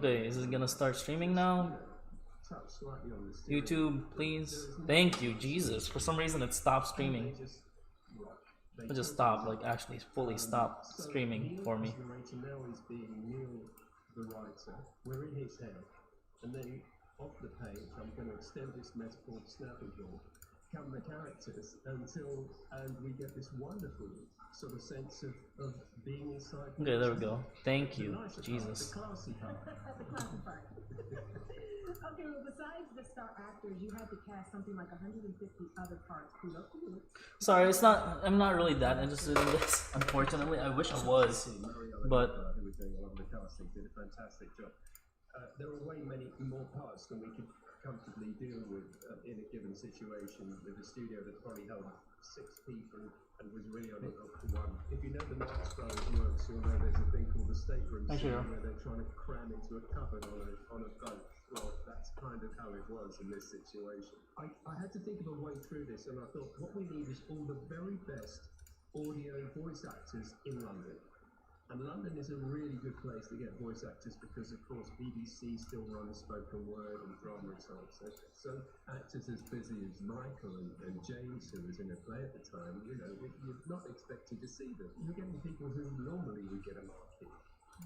Okay, is it gonna start streaming now? YouTube, please. Thank you, Jesus. For some reason it stopped streaming. It just stopped, like actually fully stopped streaming for me. And then off the page, I'm going to extend this metaphor to snapping board, come the characters until, and we get this wonderful sort of sense of being inside. Okay, there we go. Thank you, Jesus. The classy part. The classy part. Okay, well, besides the star actors, you had to cast something like 150 other parts. Sorry, it's not. I'm not really that interested in this. Unfortunately, I wish I was, but. Who was doing a lot of the casting did a fantastic job. There are way many more parts than we could comfortably deal with in a given situation with a studio that probably held 6 people and was really only up to 1. If you know the Marx Brothers works, you'll know there's a thing called the stateroom scene where they're trying to cram into a cupboard on a boat. Well, that's kind of how it was in this situation. I had to think of a way through this, and I thought what we need is all the very best audio voice actors in London. And London is a really good place to get voice actors because, of course, BBC still runs spoken word and drama and so on. So actors as busy as Michael and James, who was in a play at the time, you know, you're not expecting to see them. You're getting people who normally would get a marquee,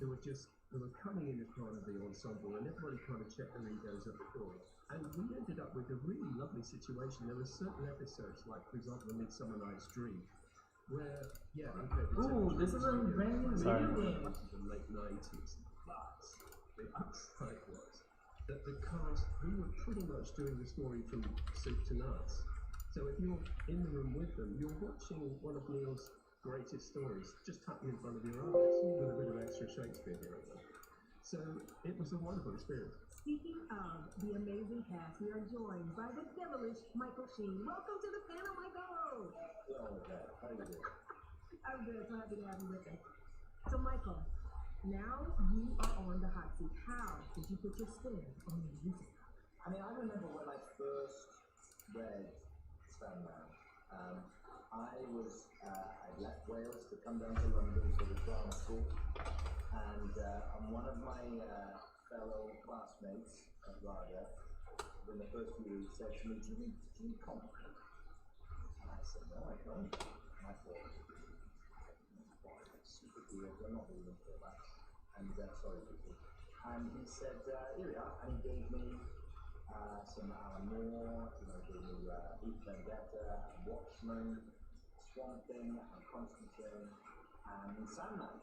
who were coming in as part of the ensemble, and everybody kind of checked their egos at the door. And we ended up with a really lovely situation. There were certain episodes, like, for example, The Midsummer Night's Dream, where, yeah, okay, ooh, this is a brand new video game. The late 90s, but the upside was that the cast, we were pretty much doing the story from soup to nuts. So if you're in the room with them, you're watching one of Neil's greatest stories just happen in front of your eyes with a bit of extra Shakespeare here and there. So it was a wonderful experience. Speaking of the amazing cast, we are joined by the devilish Michael Sheen. Welcome to the panel, Michael! Oh, God, how are you doing? I'm good, so happy to have you with us. So, Michael, now you are on the hot seat. How did you put your spin on the music? I mean, I remember when I first read Sandman, I left Wales to come down to London for the drama school, and one of my fellow classmates at RADA, in the first few weeks, said to me, do you read comic books? And I said, no, I don't. And I thought, super weird, I'm not really into that. And sorry, people. And he said, here we are, and he gave me some Alan Moore, gave me Vendetta, and Watchmen, Swamp Thing, and Constantine, and Sandman.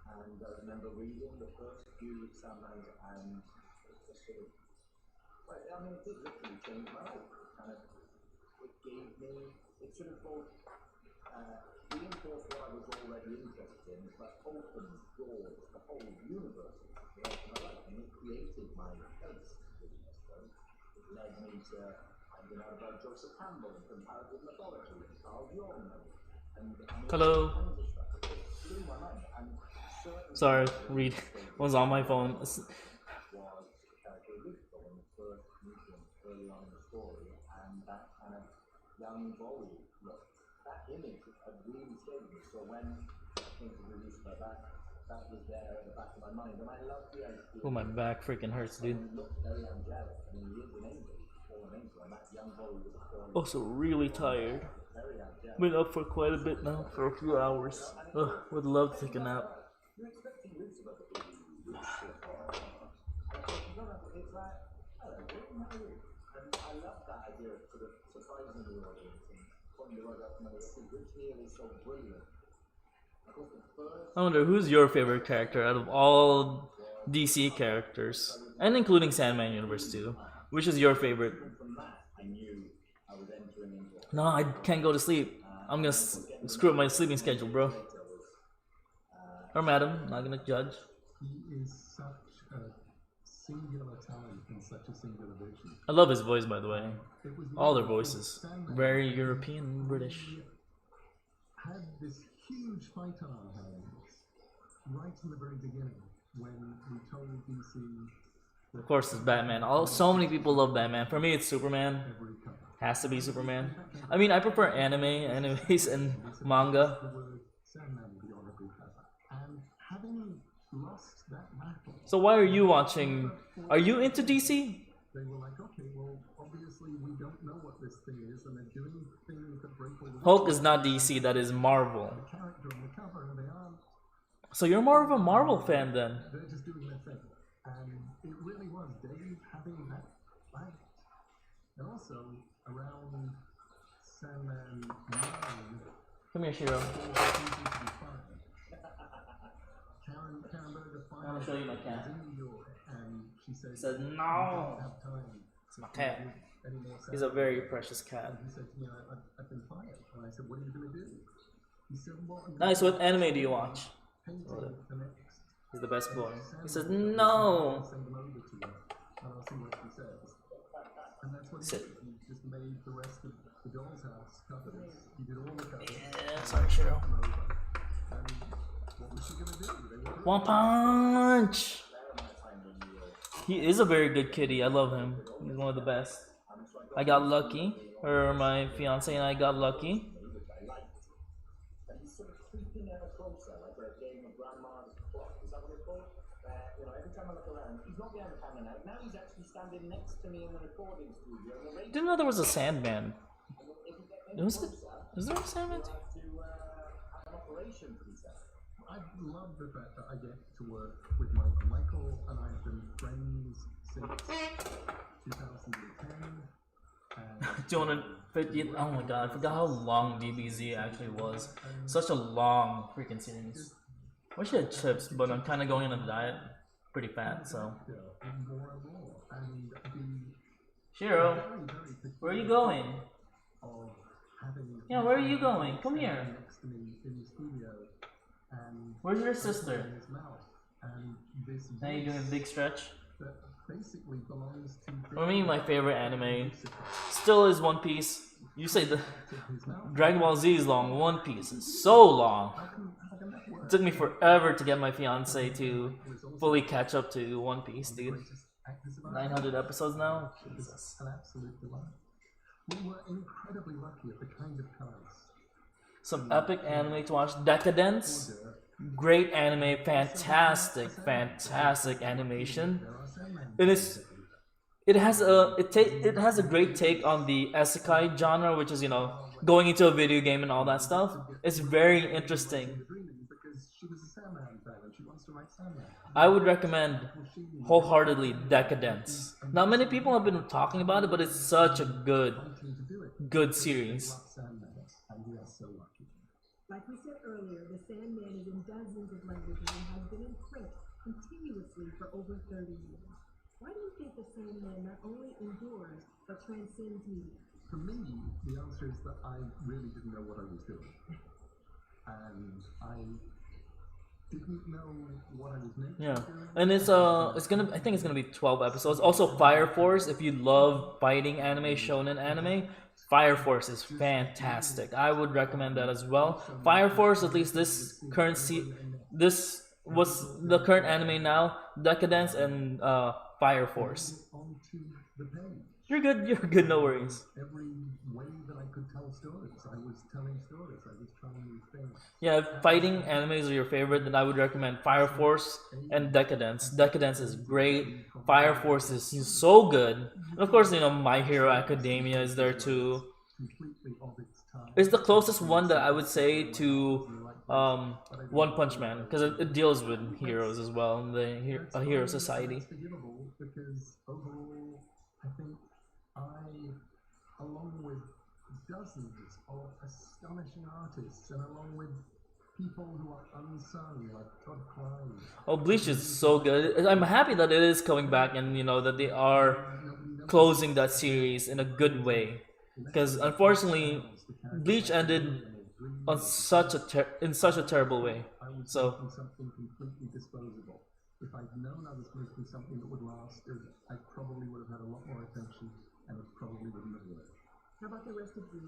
And I remember reading the first few Sandmans, and it just sort of, well, I mean, it did literally change my life. It gave me, it sort of both reinforced what I was already interested in, but opened doors, the whole universe of my life, and it created my taste. It led me to finding out about Joseph Campbell and comparative mythology and Carl Jung and Hello. it blew my mind. And Sorry, Reed was on my phone. was characteristic in the first meeting early on in the story, and that kind of young boy look, that image had really stayed with me. So when things were released by that was there at the back of my mind, and I loved the idea. Oh, my back freaking hurts, dude. He looked very angelic. I mean, he is an angel, fallen angel, and that young boy was fallen. Also, really tired. Very angelic. Been up for quite a bit now, for a few hours. Ugh, would love to take a nap. You're expecting Elizabeth to be rich. It's like, hello, how are you? And I love that idea of sort of surprising the audience and putting the right up from which Neil is so brilliant. I wonder who's your favorite character out of all DC characters, and including Sandman Universe too. Which is your favorite? From that, I knew I was entering into No, I can't go to sleep. I'm gonna screw up my sleeping schedule, bro. Or madam, not gonna judge. He is such a singular talent and such a singular vision. I love his voice, by the way. It was All their voices, very European, British. Had this huge fight on our hands right from the very beginning when we told DC Of course, it's Batman. So many people love Batman. For me, it's Superman. every cover. Has to be Superman. I mean, I prefer animes, and manga. The word Sandman would be on every cover. And having lost that battle, So why are you watching? Are you into DC? They were like, okay, well, obviously we don't know what this thing is, and they're doing things that break all the Hulk is not DC. That is Marvel. character on the cover, and they aren't. So you're more of a Marvel fan then. They're just doing their thing, and it really was Dave having that fight, and also around Sandman 9. Come here, Shiro. Karen Berger I want to show you my cat. in New York, and she said, He said, "We no. don't have time It's my cat. any more He's a very precious cat. He said to me, I've been fired. And I said, what are you going to do? He said, well, I'm Nice. What anime do you watch? painting the next. He's the best boy. He says, I'll no. send them over to her, and I'll see what she says. And that's what he Sit. did. He just made the rest of the doll's house covers. He did all the covers. Yeah, sorry, Shiro. Come over. And what was she going to do? They were One Punch. He is a very good kitty. I love him. He's one of the best. I got lucky, or my fiance and I got lucky. which I liked. And he's sort of creeping ever closer, like a game of grandma's clock. Is that what it's called? Every time I look around, he's not behind the camera now. Now he's actually standing next to me in the recording studio. And the radio, Didn't know there was a Sandman. if we get any Was it? closer, Is there a Sandman? we'll have to have an operation for himself. I love the fact that I get to work with Michael. Michael and I have been friends since 2010. And 250th. Oh my god, I forgot how long DBZ actually was. Such a long freaking series. Wish I had chips, but I'm kind of going on a diet. Pretty fat, so. more and more. And the Shiro, very where are you going? of having Yeah, where are you going? Come here. next to me in the studio and Where's your sister? in his mouth and this Now you doing a big stretch? that basically belongs to For me, my favorite anime still is One Piece. You say the his mouth. Dragon Ball Z is long. One Piece is so long. How can that work? It took me forever to get my fiance to fully catch up to One Piece, dude. Greatest actors of our 900 episodes now? Jesus. an absolute delight. We were incredibly lucky at the kind of cast. Some epic anime to watch. Decadence. Great anime. Fantastic, fantastic animation. And it has a great take on the isekai genre, which is, you know, going into a video game and all that stuff. It's very interesting. Because she was a Sandman fan and she wants to write Sandman. I would recommend wholeheartedly Decadence. Not many people have been talking about it, but it's such a good series. Sandman, and we are so lucky. Like we said earlier, the Sandman is in dozens of languages and has been in print continuously for over 30 years. Why do you think the Sandman not only endures, but transcends media? For me, the answer is that I really didn't know what I was doing. And I didn't know what I was meant Yeah, to be doing. and I think it's gonna be 12 episodes. Also, Fire Force. If you love fighting anime, shonen anime, Fire Force is fantastic. I would recommend that as well. Fire Force, at least this this was the current anime now. Decadence and Fire Force. Onto the page. You're good. No worries. Every way that I could tell stories, I was telling stories. I was trying new things. Yeah, if fighting animes are your favorite, then I would recommend Fire Force and Decadence. Decadence is great. Fire Force is so good. And of course, you know, My Hero Academia is there too. Completely of its time. It's the closest one that I would say to One Punch Man, because it deals with heroes as well, and a hero society. It's forgivable because overall, I think along with dozens of astonishing artists, and along with people who are unsung, like Todd Klein. Oh, Bleach is so good. I'm happy that it is coming back, and you know that they are closing that series in a good way. Because unfortunately, Bleach ended on in such a terrible way. I was So making something completely disposable. If I'd known I was making something that would last, I probably would have had a lot more attention, and it probably wouldn't have worked. How about the rest of you?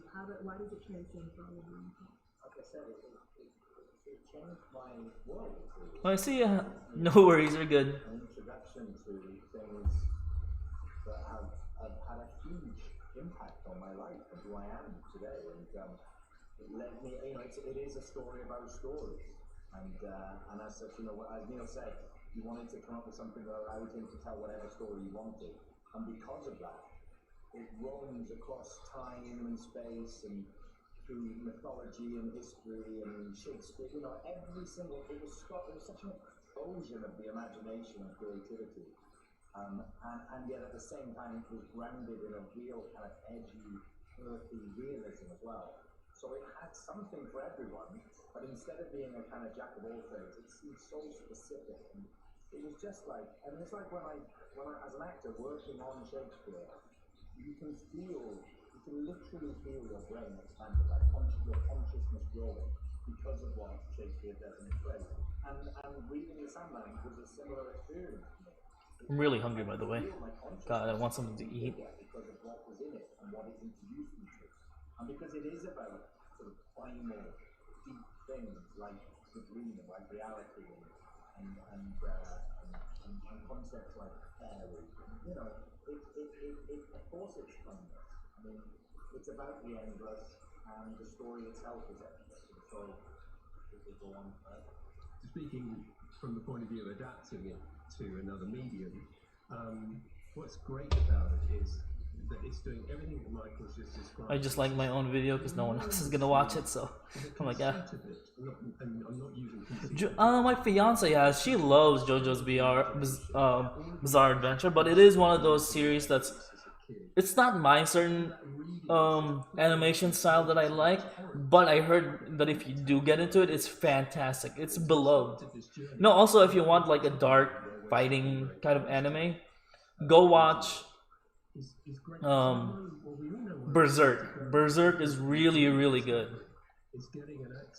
Why does it transcend for all of you? Like I said, it changed my world. I see. No worries, you're good. An introduction to things that have had a huge impact on my life and who I am today. And it led me, you know, it is a story about stories. And as such, you know, as Neil said, You wanted to come up with something that allowed him to tell whatever story you wanted, and because of that, it roams across time and space and through mythology and history and Shakespeare. You know, every single it was such an explosion of the imagination and creativity. And yet at the same time it was grounded in a real kind of edgy, earthy realism as well. So it had something for everyone, but instead of being a kind of jack of all trades, it seemed so specific. And it was just like, I mean, it's like when I as an actor working on Shakespeare, you can literally feel your brain expanded, like your consciousness growing because of what Shakespeare does in his plays. And reading The Sandman was a similar experience for me. I'm really hungry, by the way. God, I want something to eat. Because of what was in it and what it introduced me to. And because it is about sort of primal, deep things like the dream, like reality, and concepts like fairy. You know, it forces funness. I mean, it's about the endless, and the story itself is endless. So it will go on forever. Speaking from the point of view of adapting it to another medium, what's great about it is that it's doing everything that Michael's just described. I just like my own video because no one else is gonna watch it, so I'm like, yeah. And I'm not using My fiance, yeah, she loves JoJo's Bizarre Adventure, but it is one of those series that's, it's not my certain animation style that I like, but I heard that if you do get into it, it's fantastic. It's beloved. No, also if you want like a dark fighting kind of anime, go watch Berserk. Berserk is really good.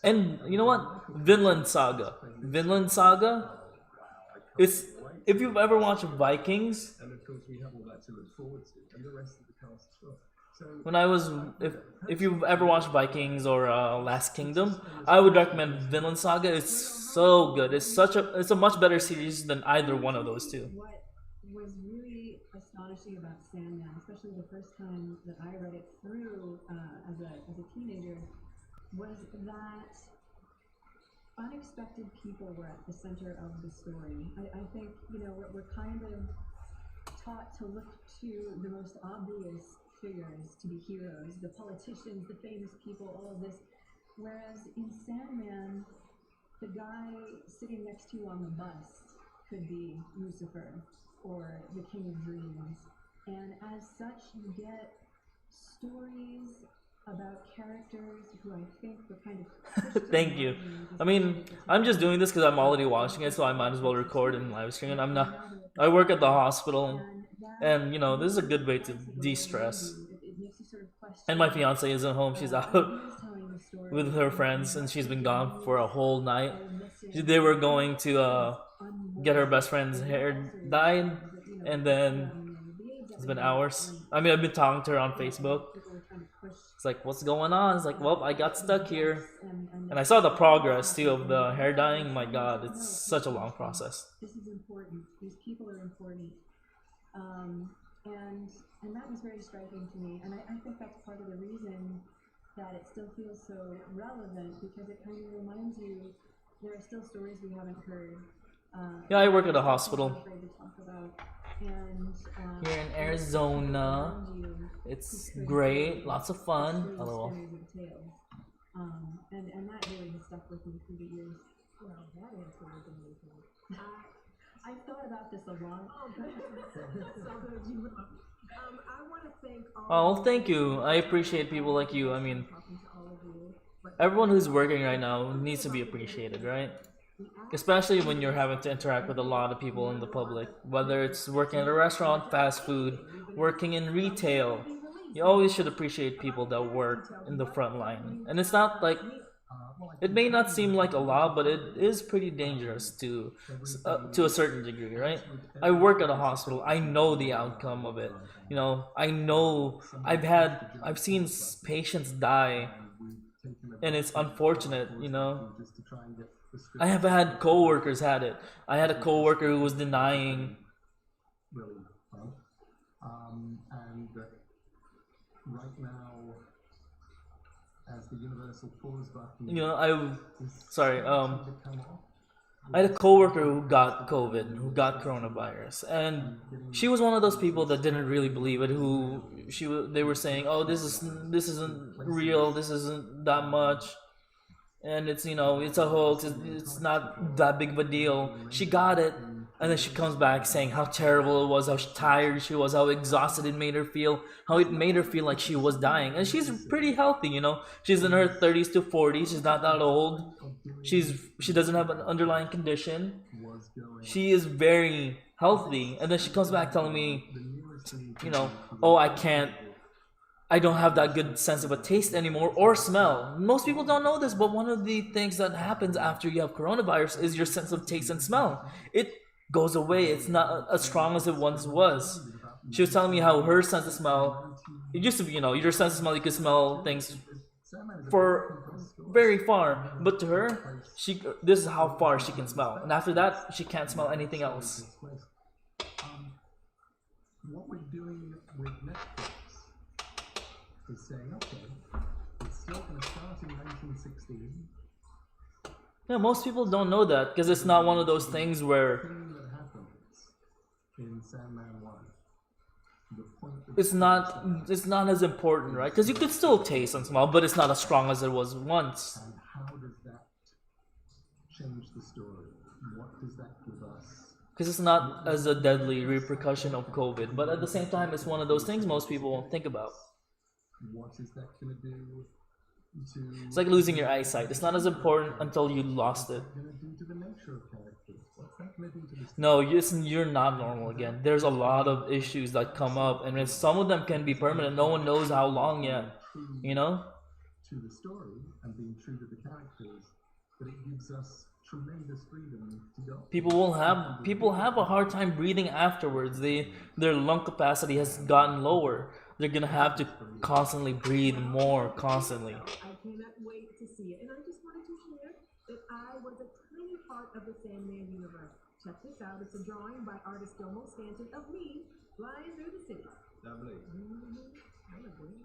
And you know what? Vinland Saga. Vinland Saga. It's, if you've ever watched Vikings, and of course we have all that to look forward to, and the rest of the cast as well. So when I was, if you've ever watched Vikings or Last Kingdom, I would recommend Vinland Saga. It's so good. It's a much better series than either one of those two. What was really astonishing about Sandman, especially the first time that I read it through as a teenager, was that unexpected people were at the center of the story. I think, you know, we're kind of taught to look to the most obvious figures to be heroes, the politicians, the famous people, all of this. Whereas in Sandman, the guy sitting next to you on the bus could be Lucifer or the King of Dreams. And as such, you get stories about characters who I think were kind of Thank you. I mean, I'm just doing this because I'm already watching it, so I might as well record and live stream it. I work at the hospital, and you know, this is a good way to de-stress. And my fiance isn't home; she's out with her friends, and she's been gone for a whole night. They were going to get her best friend's hair dyed, and then it's been hours. I mean, I've been talking to her on Facebook. It's like, what's going on? It's like, well, I got stuck here. And I saw the progress too of the hair dyeing. My God, it's such a long process. This is important. These people are important. And that was very striking to me. And I think that's part of the reason that it still feels so relevant, because it kind of reminds you there are still stories we haven't heard. Yeah, I work at a hospital. Afraid to talk about. And, here in Arizona. It's great, lots of fun. LOL. And that really has stuck with me through the years. Well, that answer was amazing. I've thought about this a lot. Oh, good. I want to thank all. Oh, thank you. I appreciate people like you. I mean, everyone who's working right now needs to be appreciated, right? Especially when you're having to interact with a lot of people in the public, whether it's working at a restaurant, fast food, working in retail. You always should appreciate people that work in the front line. And it's not like, it may not seem like a lot, but it is pretty dangerous to a certain degree, right? I work at a hospital. I know the outcome of it. You know, I know I've seen patients die, and it's unfortunate, you know. I have had coworkers had it. I had a coworker who was denying. Really fun. And right now, as the universal pause button, you know, sorry. I had a coworker who got COVID, who got coronavirus, and she was one of those people that didn't really believe it. They were saying, "Oh, this isn't real. This isn't that much." And it's it's a hoax, it's not that big of a deal. She got it, and then she comes back saying how terrible it was, how tired she was, how exhausted it made her feel, how it made her feel like she was dying. And she's pretty healthy, she's in her 30s to 40s, she's not that old, she doesn't have an underlying condition, she is very healthy. And then she comes back telling me, oh, I don't have that good sense of a taste anymore or smell. Most people don't know this, but one of the things that happens after you have coronavirus is your sense of taste and smell. It goes away. It's not as strong as it once was. She was telling me how her sense of smell, it used to be, your sense of smell, you could smell things for very far, but to her, this is how far she can smell, and after that, she can't smell anything else. What we're doing with Netflix is saying, okay, it's still going to start in 1916. Yeah, most people don't know that because it's not one of those things where Thing that happens in Sandman 1. The point of it's not as important, right? Because you could still taste and smell, but it's not as strong as it was once. and how does that change the story? What does that give us? Because it's not as a deadly repercussion of COVID, but at the same time, it's one of those things most people won't think about. What is that going to do to? It's like losing your eyesight. It's not as important until you lost it. Going to do to the nature of characters? What's that going to do to the No, you're not normal again. There's a lot of issues that come up, and some of them can be permanent. No one knows how long yet. To the story and being true to the characters, but it gives us tremendous freedom to go. People have a hard time breathing afterwards. Their lung capacity has gotten lower. They're gonna have to constantly breathe more constantly. I cannot wait to see it. And I just wanted to share that I was a tiny part of the Sandman universe. Check this out. It's a drawing by artist Domo Stanton of me flying through the city. Lovely. I agree.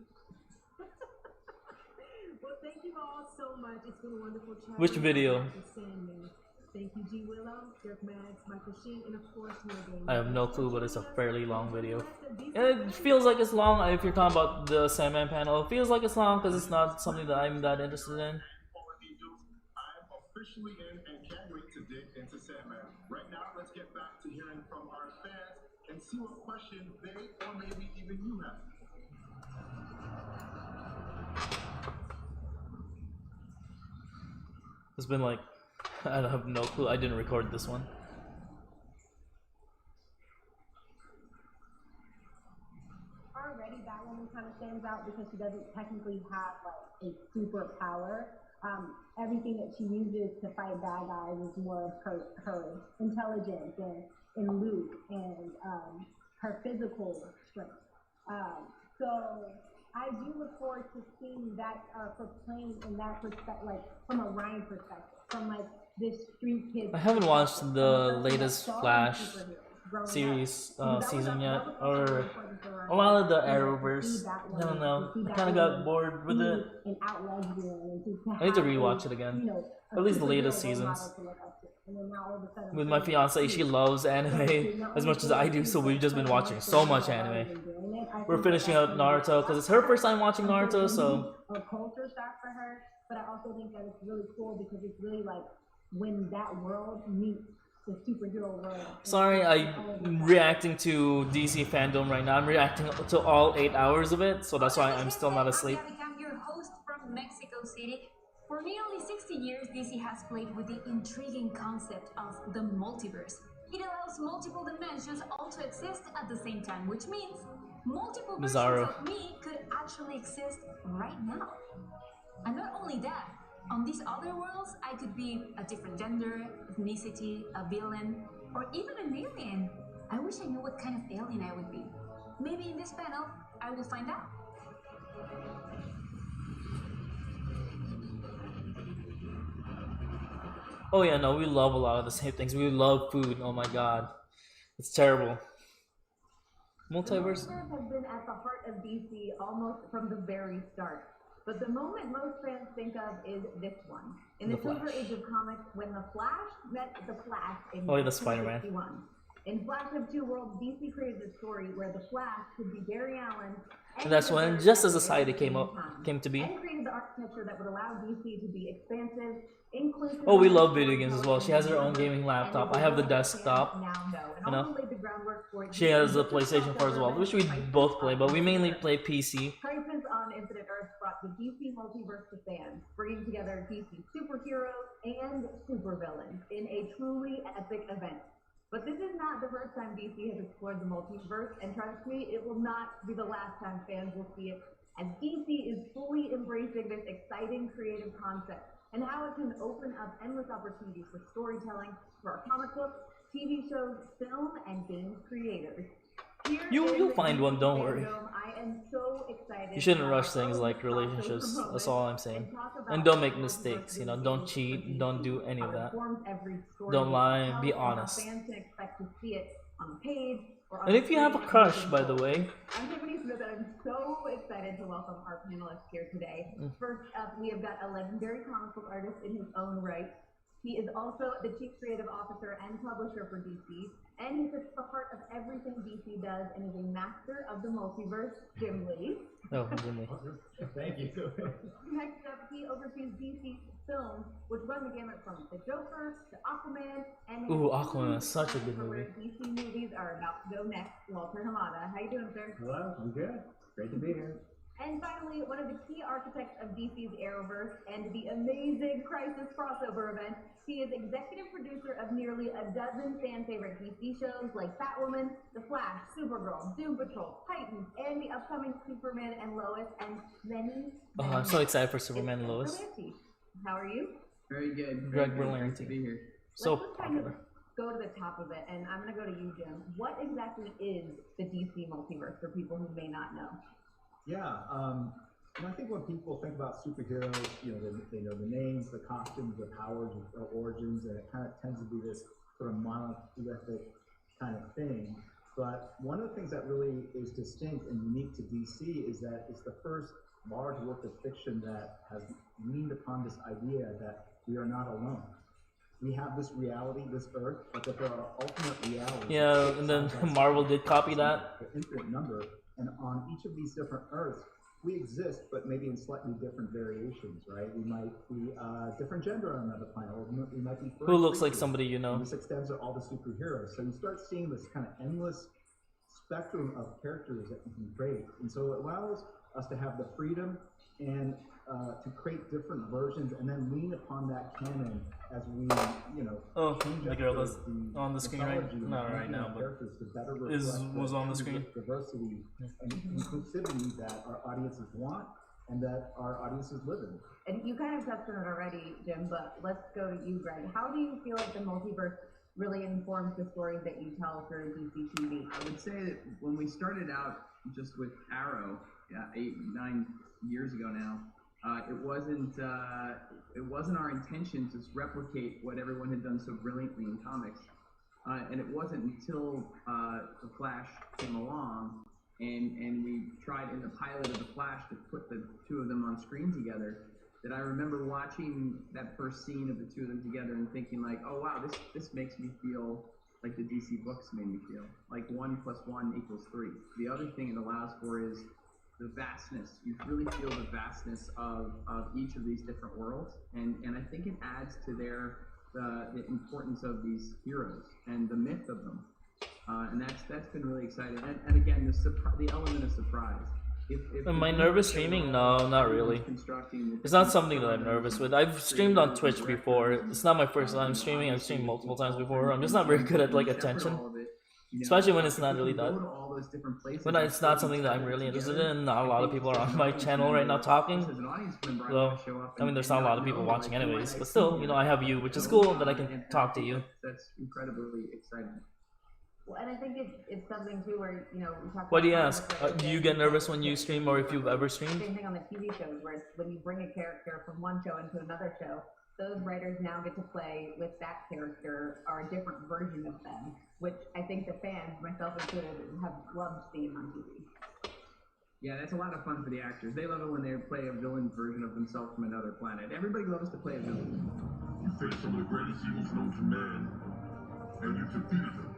Well, thank you all so much. It's been a wonderful chat. Which video? Sandman. Thank you, G. Willow, Dirk Mags, Michael Sheen, and of course, Morgan. I have no clue, but it's a fairly long video. And it feels like it's long if you're talking about the Sandman panel. It feels like it's long because it's not something that I'm that interested in. I'm officially in and can't wait to dig into Sandman. Right now, let's get back to hearing from our fans and see what questions they or maybe even you have. It's been like, I have no clue. I didn't record this one. Already Batwoman kind of stands out because she doesn't technically have like a superpower. Everything that she uses to fight bad guys is more of her intelligence and loot and her physical strength. So I do look forward to seeing that portraying in that perspective, like from a Ryan perspective, from like this street kid. I haven't watched the latest Flash series season yet, or a lot of the Arrowverse. I don't know. I kind of got bored with it. I need to rewatch it again. At least the latest seasons. With my fiance, she loves anime as much as I do, so we've just been watching so much anime. We're finishing up Naruto because it's her first time watching Naruto, so. A culture shock for her, but I also think that it's really cool because it's really like when that world meets the superhero world. Sorry, I'm reacting to DC FANDOME right now. I'm reacting to all 8 hours of it, so that's why I'm still not asleep. I'm your host from Mexico City. For nearly 60 years, DC has played with the intriguing concept of the multiverse. It allows multiple dimensions all to exist at the same time, which means multiple versions of me could actually exist right now. And not only that, on these other worlds, I could be a different gender, ethnicity, a villain, or even an alien. I wish I knew what kind of alien I would be. Maybe in this panel, I will find out. Oh yeah, no, we love a lot of the same things. We love food. Oh my god, it's terrible. Multiverse. Has been at the heart of DC almost from the very start. But the moment most fans think of is this one. In the Silver Age of Comics, when the Flash met the Flash in Oh, yeah, the Spider-Man. 1961. In Flash of Two Worlds, DC created a story where the Flash could be Barry Allen. And that's when Justice Society came to be. And created the architecture that would allow DC to be expansive, inclusive. Oh, we love video games as well. She has her own gaming laptop. I have the desktop. You know, laid the groundwork for she has a PlayStation 4 as well, which we both play, but we mainly play PC. Crisis on Infinite Earth brought the DC multiverse to fans, bringing together DC superheroes and supervillains in a truly epic event. But this is not the first time DC has explored the multiverse, and trust me, it will not be the last time fans will see it, as DC is fully embracing this exciting creative concept and how it can open up endless opportunities for storytelling for our comic books, TV shows, film, and games creators. You'll find one, don't worry. I am so excited. You shouldn't rush things like relationships, that's all I'm saying. And don't make mistakes, you know, don't cheat, don't do any of that. Don't lie, be honest. Fans can expect to see it on the page. And if you have a crush, by the way. I'm Tiffany Smith, and I'm so excited to welcome our panelists here today. First up, we have got a legendary comic book artist in his own right. He is also the Chief Creative Officer and Publisher for DC, and he sits at the heart of everything DC does and is a master of the multiverse, Jim Lee. Oh, Jim Lee. Thank you. Next up, he oversees DC films, which run the gamut from The Joker to Aquaman, and Ooh, Aquaman is such a good movie. where DC movies are about to go next. Walter Hamada, how you doing, sir? Hello, I'm good. Great to be here. And finally, one of the key architects of DC's Arrowverse and the amazing Crisis crossover event, he is executive producer of nearly a dozen fan-favorite DC shows like Batwoman, The Flash, Supergirl, Doom Patrol, Titans, and the upcoming Superman and Lois, and many. Oh, I'm so excited for Superman and Lois. Berlanti. How are you? Very good. Greg Very good. Berlanti. To be here. So Let's just kind of popular. go to the top of it, and I'm going to go to you, Jim. What exactly is the DC multiverse for people who may not know? Yeah, and I think when people think about superheroes, you know, they know the names, the costumes, the powers, the origins, and it kind of tends to be this sort of monolithic kind of thing. But one of the things that really is distinct and unique to DC is that it's the first large work of fiction that has leaned upon this idea that we are not alone. We have this reality, this Earth, but that there are ultimate realities. Yeah, and then Marvel did copy that. The infinite number. And on each of these different Earths, we exist, but maybe in slightly different variations, right? We might be different gender on another planet, or we might be Who looks like somebody you know. And this extends to all the superheroes. So you start seeing this kind of endless spectrum of characters that you can create. And so it allows us to have the freedom and to create different versions and then lean upon that canon as we, you know, Oh, change the up girl is on the screen right? mythology and Not right making now, our but characters to better was reflect on the kinds of screen. diversity and inclusivity that our audiences want and that our audiences live in. And you kind of touched on it already, Jim, but let's go to you, Greg. How do you feel like the multiverse really informs the stories that you tell for DC TV? I would say that when we started out just with Arrow, 8-9 years ago now, it wasn't our intention to replicate what everyone had done so brilliantly in comics, and it wasn't until the Flash came along and we tried in the pilot of the Flash to put the two of them on screen together, that I remember watching that first scene of the two of them together and thinking like, oh wow, this makes me feel like the DC books made me feel, like 1 + 1 = 3. The other thing it allows for is the vastness. You really feel the vastness of each of these different worlds, and I think it adds to the importance of these heroes and the myth of them, and that's been really exciting. And again, the element of surprise. Am I nervous streaming? No, not really. It's not something that I'm nervous with. I've streamed on Twitch before. It's not my first time streaming. I've streamed multiple times before. I'm just not very good at like attention. Especially when it's not really that. When it's not something that I'm really interested in. Not a lot of people are on my channel right now talking. So, I mean, there's not a lot of people watching anyways. But still, you know, I have you, which is cool that I can talk to you. That's incredibly exciting. Well, and I think it's something too where, you know, we talk Why do you about ask? Do you get nervous when you stream, or if you've ever streamed? Same thing on the TV shows, where it's when you bring a character from one show into another show, those writers now get to play with that character or a different version of them, which I think the fans, myself included, have loved seeing on TV. Yeah, that's a lot of fun for the actors. They love it when they play a villain version of themselves from another planet. Everybody loves to play a villain. You face some of the greatest evils known to man, and you defeated them.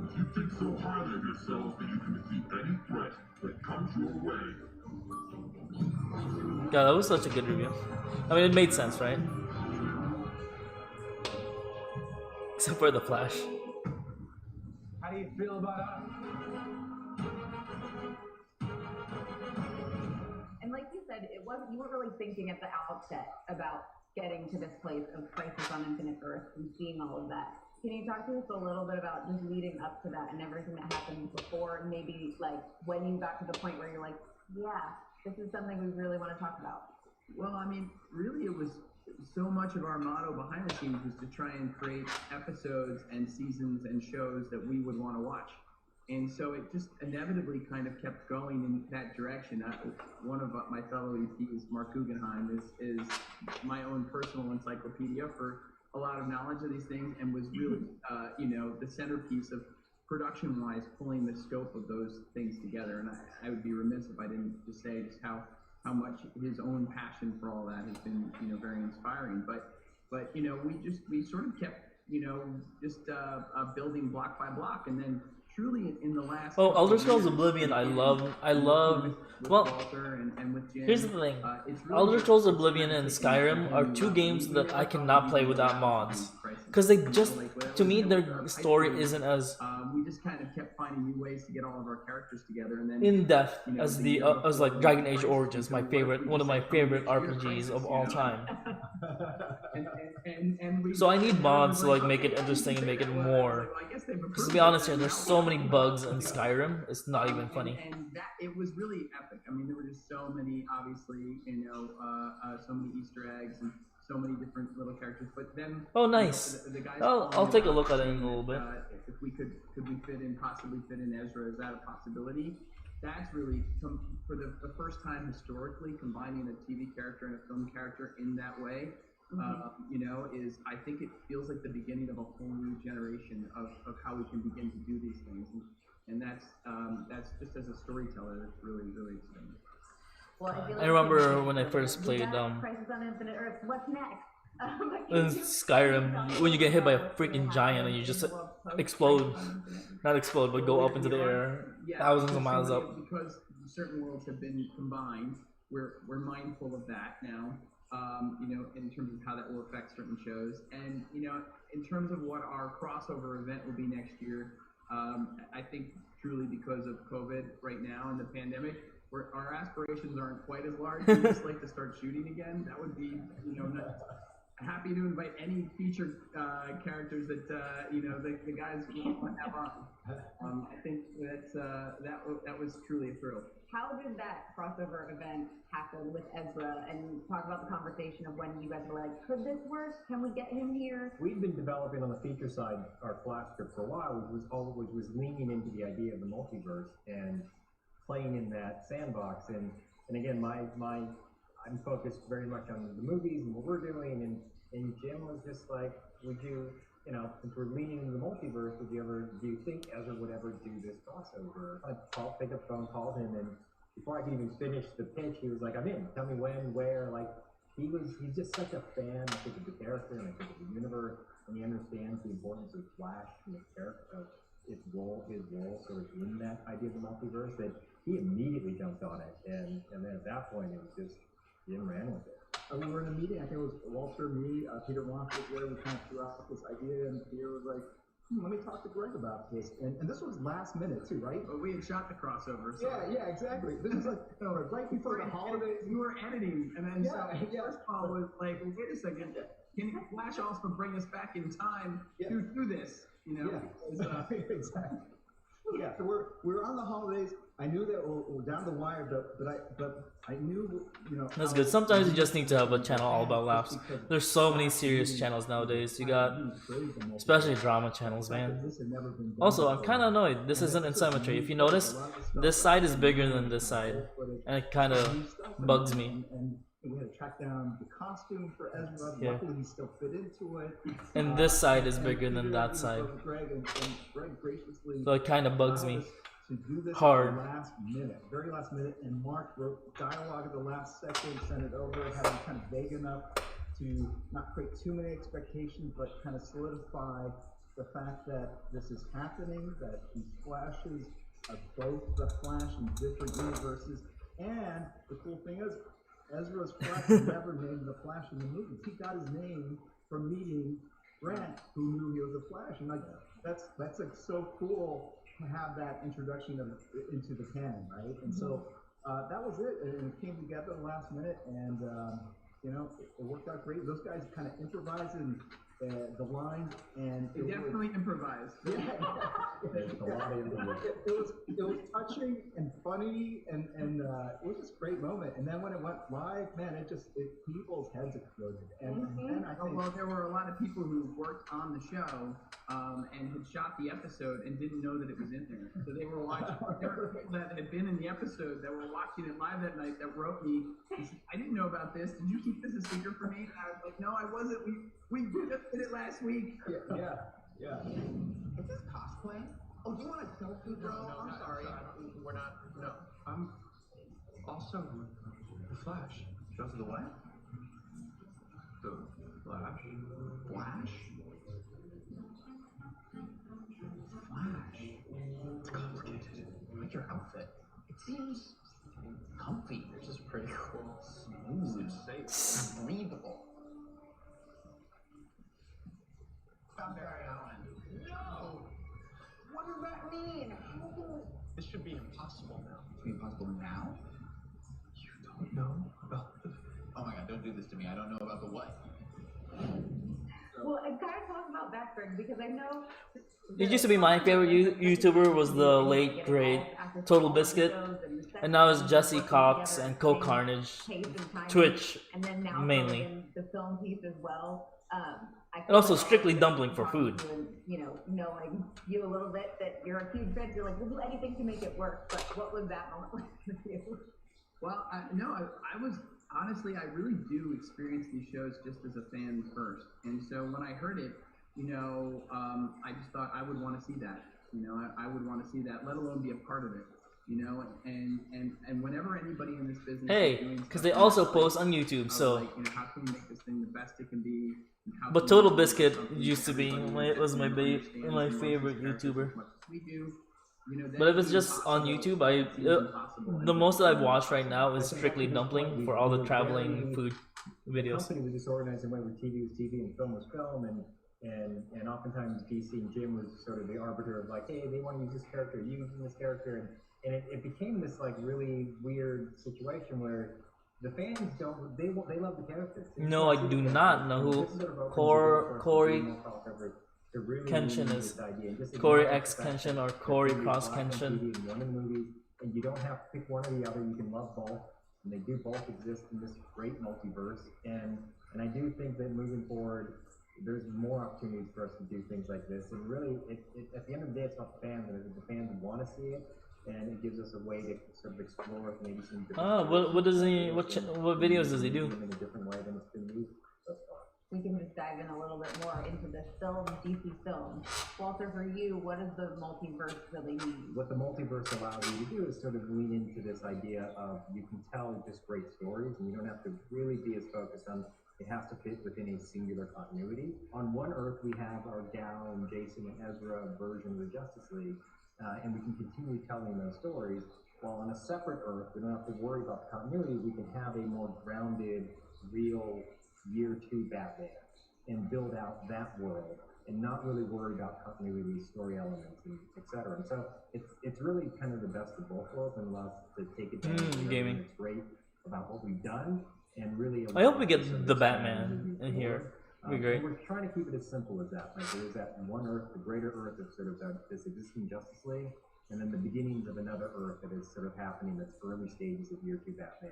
If you think so highly of yourselves that you can defeat any threat that comes your way, God, that was such a good review. I mean, it made sense, right? Except for the Flash. How do you feel about us? And like you said, it wasn't, you weren't really thinking at the outset about getting to this place of Crisis on Infinite Earth and seeing all of that. Can you talk to us a little bit about just leading up to that and everything that happened before, and maybe like when you got to the point where you're like, yeah, this is something we really want to talk about? Well, I mean, really, it was so much of our motto behind the scenes was to try and create episodes and seasons and shows that we would want to watch. And so it just inevitably kind of kept going in that direction. One of my fellow EPs, Mark Guggenheim, is my own personal encyclopedia for a lot of knowledge of these things, and was really, the centerpiece of production-wise pulling the scope of those things together. And I would be remiss if I didn't just say just how much his own passion for all that has been, very inspiring. But we sort of kept, building block by block, and then truly in the last. Oh, Elder Scrolls Oblivion, I love. With Well, Walter and with Jen, here's the thing. it's really Elder just Scrolls Oblivion and Skyrim are two games that I cannot play without mods. Because they just, to me, their story isn't as we just kind of kept finding new ways to get all of our characters together, and then in depth as as like Dragon Age Origins, one of my favorite RPGs of all time. So I need mods to like make it interesting and make it more. Because to be honest here, there's so many bugs in Skyrim, it's not even funny. And that it was really epic. I mean, there were just so many, obviously, so many Easter eggs and so many different little characters. But then, Oh, nice. The guys I'll take a look at it in a little bit. If we could we possibly fit in Ezra? Is that a possibility? That's really for the first time historically combining a TV character and a film character in that way. Is I think it feels like the beginning of a whole new generation of how we can begin to do these things, and that's just as a storyteller, that's really really exciting. Well, I feel like I remember when I first played Crisis on Infinite Earth. What's next? in Skyrim, when you get hit by a freaking giant and you just explode, not explode, but go up into the air, thousands of miles up. Because certain worlds have been combined, we're mindful of that now. In terms of how that will affect certain shows, and in terms of what our crossover event will be next year, I think truly because of COVID right now and the pandemic, our aspirations aren't quite as large. We just like to start shooting again. That would be, happy to invite any featured characters that the guys want to have on. I think that was truly a thrill. How did that crossover event happen with Ezra? And talk about the conversation of when you guys were like, could this work? Can we get him here? We've been developing on the feature side our Flash script for a while, which was leaning into the idea of the multiverse and playing in that sandbox. And again, I'm focused very much on the movies and what we're doing, and Jim was just like, would you, since we're leaning into the multiverse, do you think Ezra would ever do this crossover? I picked up the phone, called him, and before I could even finish the pitch, he was like, I'm in, tell me when, where, like, he's just such a fan, I think, of the character, and I think of the universe, and he understands the importance of Flash and the character, his role sort of in that idea of the multiverse, that he immediately jumped on it, and then at that point, it was just, Jim ran with it. We were in a meeting, I think it was Walter, me, Peter Wonk was there, we kind of threw out this idea, and Peter was like, let me talk to Greg about this. And this was last minute too, right? But we had shot the crossover. So. Yeah, exactly. This is like right before the holidays. We were editing, and then the yeah. first call was like, well, wait a second, can Flash also bring us back in time to do this? Yeah. Exactly. Yeah, so we're on the holidays. I knew that we're down the wire, but I knew, That's good. Sometimes you just need to have a channel all about laughs. There's so many serious channels nowadays. You got, especially drama channels, man. Also, I'm kind of annoyed. This isn't in symmetry. If you notice, this side is bigger than this side, and it kind of bugs me. We had to track down the costume for Ezra. Yeah. Luckily, he still fit into it. And this side is bigger than that side. Greg graciously. So it kind of bugs me. to do this Hard. at the last minute, very last minute, and Mark wrote dialogue at the last second, sent it over, had it kind of vague enough to not create too many expectations, but kind of solidify the fact that this is happening, that these flashes are both the Flash in different universes, and the cool thing is, Ezra's Flash never named the Flash in the movies. He got his name from meeting Grant, who knew he was a Flash, and like that's like so cool to have that introduction into the canon, right? And so that was it, and it came together at the last minute, and you know, it worked out great. Those guys kind of improvised in the lines, and They definitely improvised. Yeah, it was touching and funny, and it was just a great moment. And then when it went live, man, people's heads exploded. And I think, well, there were a lot of people who worked on the show and had shot the episode and didn't know that it was in there. So they were watching. There were people that had been in the episode that were watching it live that night that wrote me, "I didn't know about this. Did you keep this a secret for me?" And I was like, "No, I wasn't. We just did it last week." Yeah. Is this cosplay? Oh, do you want a selfie, bro? No, I'm sorry. We're not. No. I'm also the Flash. Just the what? The Flash. Flash? Flash. It's complicated. I like your outfit. It seems comfy. Yours is pretty cool. Smooth. Safe. Breathable. Barry Allen. No! What does that mean? How can This should be impossible now. it be possible now? You don't know about the. Oh my god, don't do this to me. I don't know about the what. Well, I gotta talk about background because I know. It used to be my favorite YouTuber was the late great Total Biscuit, and now it's Jesse Cox and Co Carnage, Twitch and then now mainly. in the film piece as well. And also Strictly Dumpling for food. You know, knowing you a little bit that you're a huge fan, you're like, we'll do anything to make it work. But what was that moment like for you? Well, I was honestly, I really do experience these shows just as a fan first. And so when I heard it, I just thought I would want to see that. I would want to see that, let alone be a part of it. And whenever anybody in this business is doing because stuff they like also that, post on YouTube, so. like, how can we make this thing the best it can be? And how But can we Total make Biscuit something used to be everybody was my understands my and favorite loves these characters YouTuber. as much as we do. Then But if it's it's just on impossible. YouTube, It seems impossible. the most that I've watched right now is Strictly Dumpling for all the traveling food the videos. company was disorganized and went with TV was TV and film was film, and oftentimes DC and Jim was sort of the arbiter of like, hey, they want to use this character, using this character, and it became this like really weird situation where the fans they love the characters. No, I do not know who Corey Kenshin is. Corey X Kenshin or Corey Cross Kenshin. One of the movies, and you don't have to pick one or the other. You can love both, and they do both exist in this great multiverse. And I do think that moving forward, there's more opportunities for us to do things like this. And really, at the end of the day, it's about the fans. And if the fans want to see it, and it gives us a way to sort of explore maybe some different. What does he? What videos does he do? In a different way than it's been used thus far. We can just dive in a little bit more into this film, DC film. Walter, for you, what does the multiverse really mean? What the multiverse allows you to do is sort of lean into this idea of you can tell just great stories, and you don't have to really be as focused on it has to fit within a singular continuity. On one Earth, we have our Gal and Jason and Ezra version of the Justice League, and we can continue telling those stories. While on a separate Earth, we don't have to worry about the continuity. We can have a more grounded, real Year 2 Batman and build out that world and not really worry about continuity, story elements, and etc. And so it's really kind of the best of both worlds and allows us to take advantage of gaming. It's great about what we've done and really. I hope we get the Batman in here. It'd be great. We're trying to keep it as simple as that. Like there's that one Earth, the greater Earth of sort of this existing Justice League, and then the beginnings of another Earth that is sort of happening that's early stages of Year 2 Batman.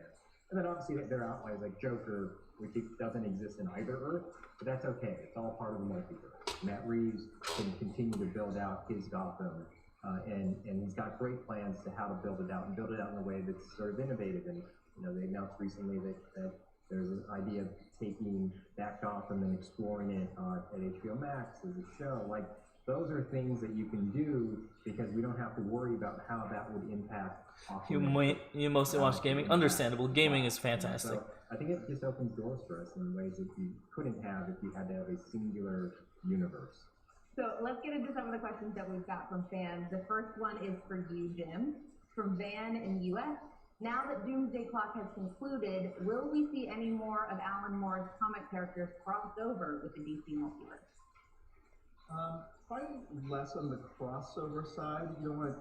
And then obviously there are outliers like Joker, which doesn't exist in either Earth, but that's okay. It's all part of the multiverse. Matt Reeves can continue to build out his Gotham, and he's got great plans to how to build it out and build it out in a way that's sort of innovative. And they announced recently that there's an idea of taking that Gotham and exploring it at HBO Max as a show. Like those are things that you can do because we don't have to worry about how that would impact. You mostly watch gaming. Understandable. Gaming is fantastic. So I think it just opens doors for us in ways that you couldn't have if you had to have a singular universe. So let's get into some of the questions that we've got from fans. The first one is for you, Jim, from Van in the U.S. Now that Doomsday Clock has concluded, will we see any more of Alan Moore's comic characters crossed over with the DC multiverse? Probably less on the crossover side. You don't want to,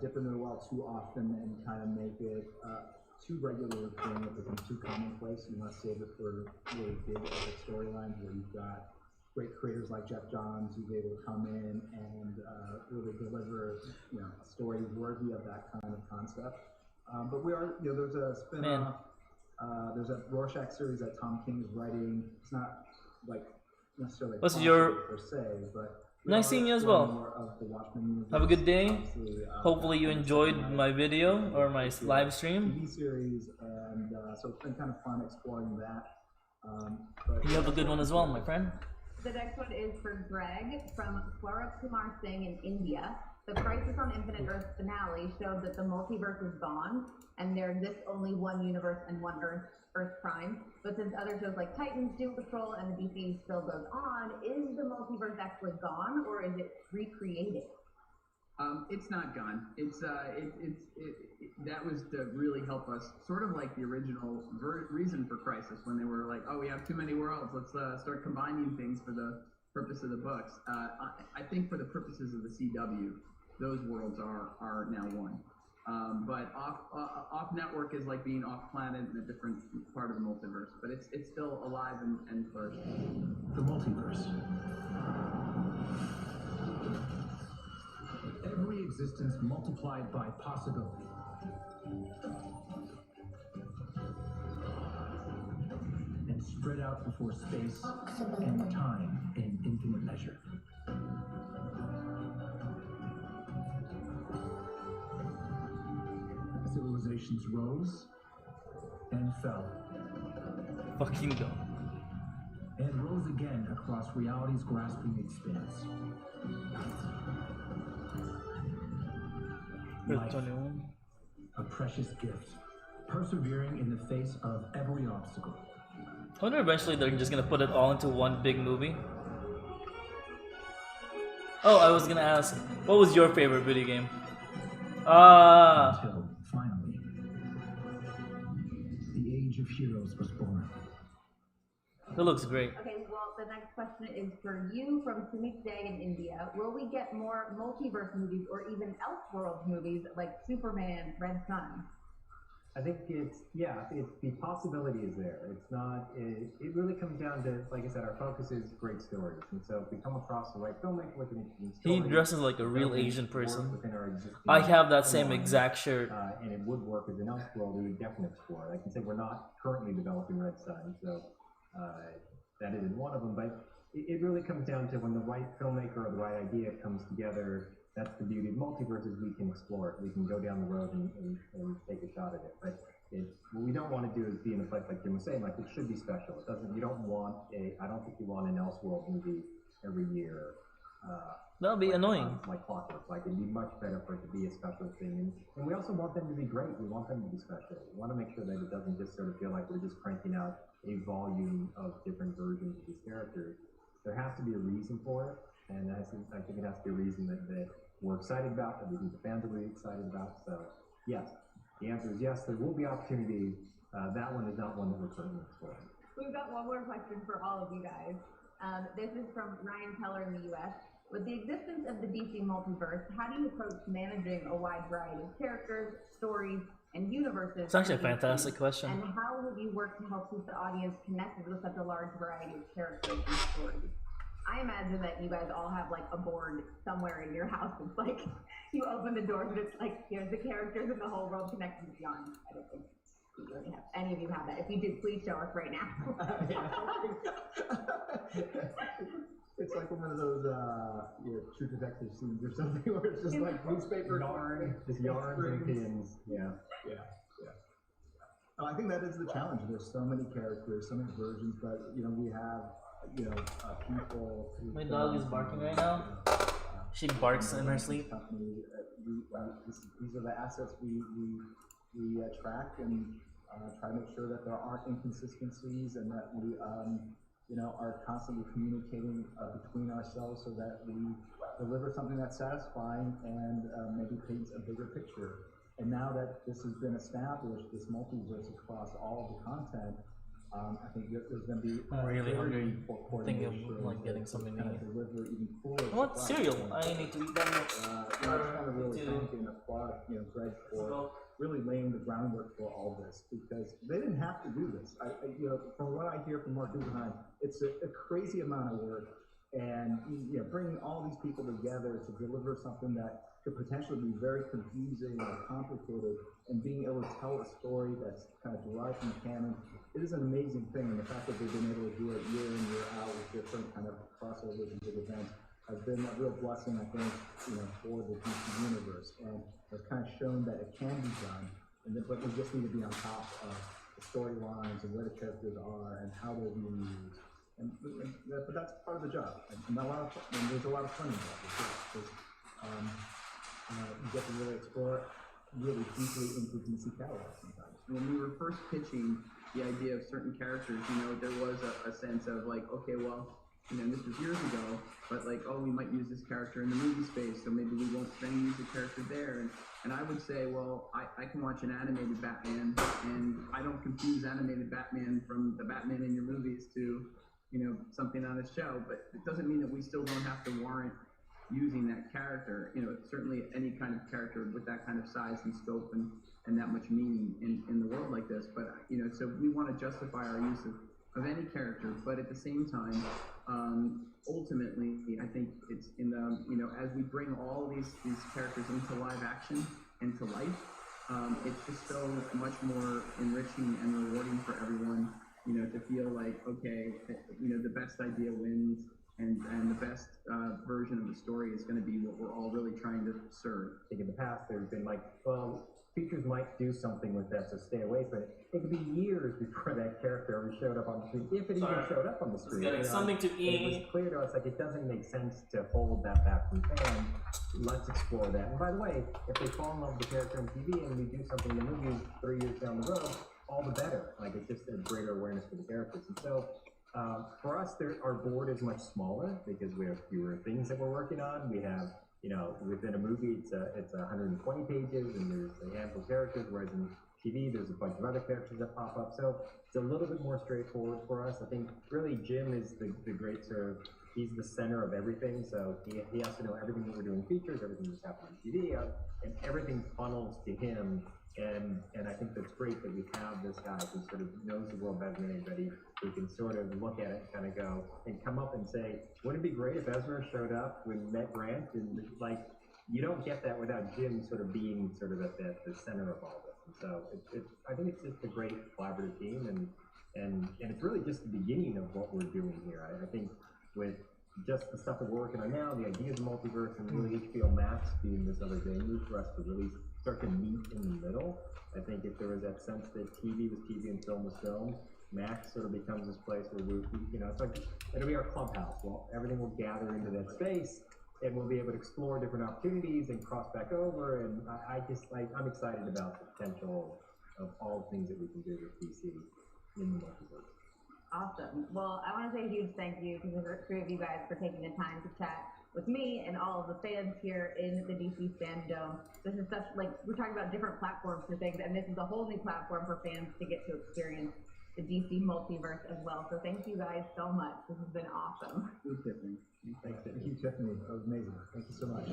dip into the well too often and kind of make it too regular thing that becomes too commonplace. You want to save it for really big epic storylines where you've got great creators like Jeff Johns who's able to come in and really deliver, a story worthy of that kind of concept. But we are, there's a spin-off. There's a Rorschach series that Tom King is writing. It's not like necessarily What's your per se, but nice seeing you as well. Have a good day. Hopefully you enjoyed my video or my live stream. TV series, and so it's been kind of fun exploring that. You have a good one as well, my friend. The next one is for Greg from Swarup Kumar Singh in India. The Crisis on Infinite Earth finale showed that the multiverse is gone, and there exists only one universe and one Earth Prime. But since other shows like Titans, Doom Patrol, and the DC still goes on, is the multiverse actually gone, or is it recreated? It's not gone. It's that was to really help us, sort of like the original reason for Crisis, when they were like, oh, we have too many worlds, let's start combining things for the purpose of the books. I think for the purposes of the CW, those worlds are now one. But off network is like being off planet in a different part of the multiverse, but it's still alive and flourishing. The multiverse. Every existence multiplied by possibility. And spread out before space and time in infinite measure. Civilizations rose and fell. Fucking go. And rose again across reality's grasping expanse. Life, a precious gift, persevering in the face of every obstacle. I wonder eventually they're just gonna put it all into one big movie. Oh, I was gonna ask, what was your favorite video game? Until finally, the age of heroes was born. That looks great. Okay, well, the next question is for you from Sumit Day in India. Will we get more multiverse movies or even Elseworlds movies like Superman, Red Sun? I think the possibility is there. It's not, it really comes down to, like I said, our focus is great stories. And so if we come across the right filmmaker with an interesting story, He dresses like a real Asian person. within our existing I have that same line, exact shirt. And it would work as an Elseworld, we would definitely explore it. I can say we're not currently developing Red Sun, so that isn't one of them, but it really comes down to when the right filmmaker or the right idea comes together. That's the beauty of multiverses. We can explore it. We can go down the road and take a shot at it. But what we don't want to do is be in a place like Jim was saying, like it should be special. It doesn't. You don't want I don't think you want an Elseworld movie every year. That'll be annoying. Like clockwork. Like it'd be much better for it to be a special thing. And we also want them to be great. We want them to be special. We want to make sure that it doesn't just sort of feel like we're just cranking out a volume of different versions of these characters. There has to be a reason for it, and I think it has to be a reason that we're excited about, that we think the fans will be excited about. So, yes, the answer is yes. There will be opportunities. That one is not one that we're currently exploring. We've got one more question for all of you guys. This is from Ryan Teller in the U.S. With the existence of the DC multiverse, how do you approach managing a wide variety of characters, stories, and universes? It's actually a fantastic question. And how would you work to help keep the audience connected with such a large variety of characters and stories? I imagine that you guys all have like a board somewhere in your house. It's like you open the doors and it's like, here's the characters and the whole world connected beyond. I don't think you really have any of you have that. If you do, please show us right now. It's like one of those True Detective scenes or something where it's just like newspaper yarn, just yarns and pins. Yeah. I think that is the challenge. There's so many characters, so many versions, but we have people. My dog is barking right now. She barks in her sleep. Company, these are the assets we track and try to make sure that there aren't inconsistencies and that we are constantly communicating between ourselves so that we deliver something that's satisfying and maybe paints a bigger picture. And now that this has been established, this multiverse across all of the content, I think there's going to be I'm really hungry. Thinking of coordination like getting something to eat. deliver even cooler. What surprises. cereal? I need to eat that next. I just want to really thank and applaud, Greg, for really laying the groundwork for all this because they didn't have to do this. From what I hear from Mark Guggenheim, it's a crazy amount of work, and bringing all these people together to deliver something that could potentially be very confusing or complicated, and being able to tell a story that's kind of derived from canon, it is an amazing thing. And the fact that they've been able to do it year in, year out with different kind of crossovers and big events has been a real blessing, I think, for the DC universe, and has kind of shown that it can be done, but we just need to be on top of the storylines and where the characters are and how they're being used. But that's part of the job, and there's a lot of fun involved because you get to really explore really deeply into DC catalog sometimes. When we were first pitching the idea of certain characters, there was a sense of like, okay, well, this was years ago, but like, oh, we might use this character in the movie space, so maybe we won't then use the character there. And I would say, well, I can watch an animated Batman, and I don't confuse animated Batman from the Batman in your movies to, something on a show, but it doesn't mean that we still don't have to warrant using that character. Certainly any kind of character with that kind of size and scope and that much meaning in the world like this. But, so we want to justify our use of any character, but at the same time, ultimately, I think it's in the, as we bring all these characters into live action and to life, it's just so much more enriching and rewarding for everyone, to feel like, okay, the best idea wins, and the best version of the story is going to be what we're all really trying to serve. I think in the past there's been like, well, features might do something with that, so stay away from it. It could be years before that character ever showed up on the screen, if it even showed up on the screen. Getting something to eat. It was clear to us, like, it doesn't make sense to hold that back from fans. Let's explore that. And by the way, if they fall in love with the character on TV and we do something in the movies 3 years down the road, all the better. Like, it's just a greater awareness for the characters. And so, for us, our board is much smaller because we have fewer things that we're working on. We have, within a movie, it's 120 pages and there's a handful of characters, whereas in TV, there's a bunch of other characters that pop up. So it's a little bit more straightforward for us. I think really Jim is the great sort of, he's the center of everything. So he has to know everything that we're doing features, everything that's happening on TV, and everything funnels to him. And I think that's great that we have this guy who sort of knows the world better than anybody, who can sort of look at it and kind of go and come up and say, wouldn't it be great if Ezra showed up when we met Grant? And like, you don't get that without Jim sort of being sort of at the center of all this. And so I think it's just a great collaborative team, and it's really just the beginning of what we're doing here. I think with just the stuff that we're working on now, the ideas of multiverse, and really HBO Max being this other venue for us to really start to meet in the middle. I think if there was that sense that TV was TV and film was film, Max sort of becomes this place where it's like, it'll be our clubhouse. Well, everything will gather into that space, and we'll be able to explore different opportunities and cross back over. And I'm excited about the potential of all the things that we can do with DC in the multiverse. Awesome. Well, I want to say a huge thank you to the three of you guys for taking the time to chat with me and all of the fans here in the DC FANDOME. This is such, we're talking about different platforms for things, and this is a whole new platform for fans to get to experience the DC multiverse as well. So thank you guys so much. This has been awesome. Thank you, Tiffany. Thank you, Tiffany. That was amazing. Thank you so much.